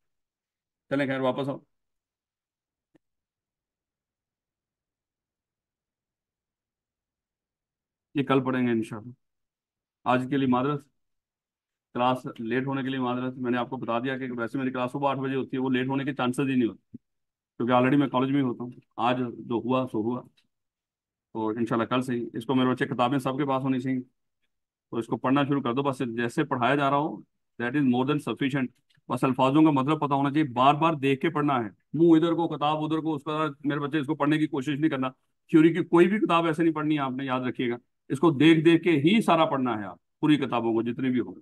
Speaker 1: चले खैर वापस आओ। ये कल पढ़ेंगे इंशाल्लाह। आज के लिए मादरस, क्लास लेट होने के लिए मादरस। मैंने आपको बता दिया कि वैसे मेरी क्लास सुबह 8 बजे होती है, वो लेट होने के चांसेस ही नहीं होते, क्योंकि ऑलरेडी मैं कॉलेज में ही होता हूँ। आज जो हुआ सो हुआ। तो इंशाल्लाह कल से ही इसको, मेरे बच्चे किताबें सबके पास होनी चाहिए, तो इसको पढ़ना शुरू कर दो। बस जैसे पढ़ाया जा रहा हो, that is more than sufficient. बस अल्फाजों का मतलब पता होना चाहिए, बार बार देख के पढ़ना है, मुंह इधर को किताब उधर को, उसका मेरे बच्चे इसको पढ़ने की कोशिश नहीं करना। थ्योरी की कोई भी किताब ऐसे नहीं पढ़नी है आपने, याद रखिएगा। इसको देख देख के ही सारा पढ़ना है आप, पूरी किताबों को जितनी भी हो।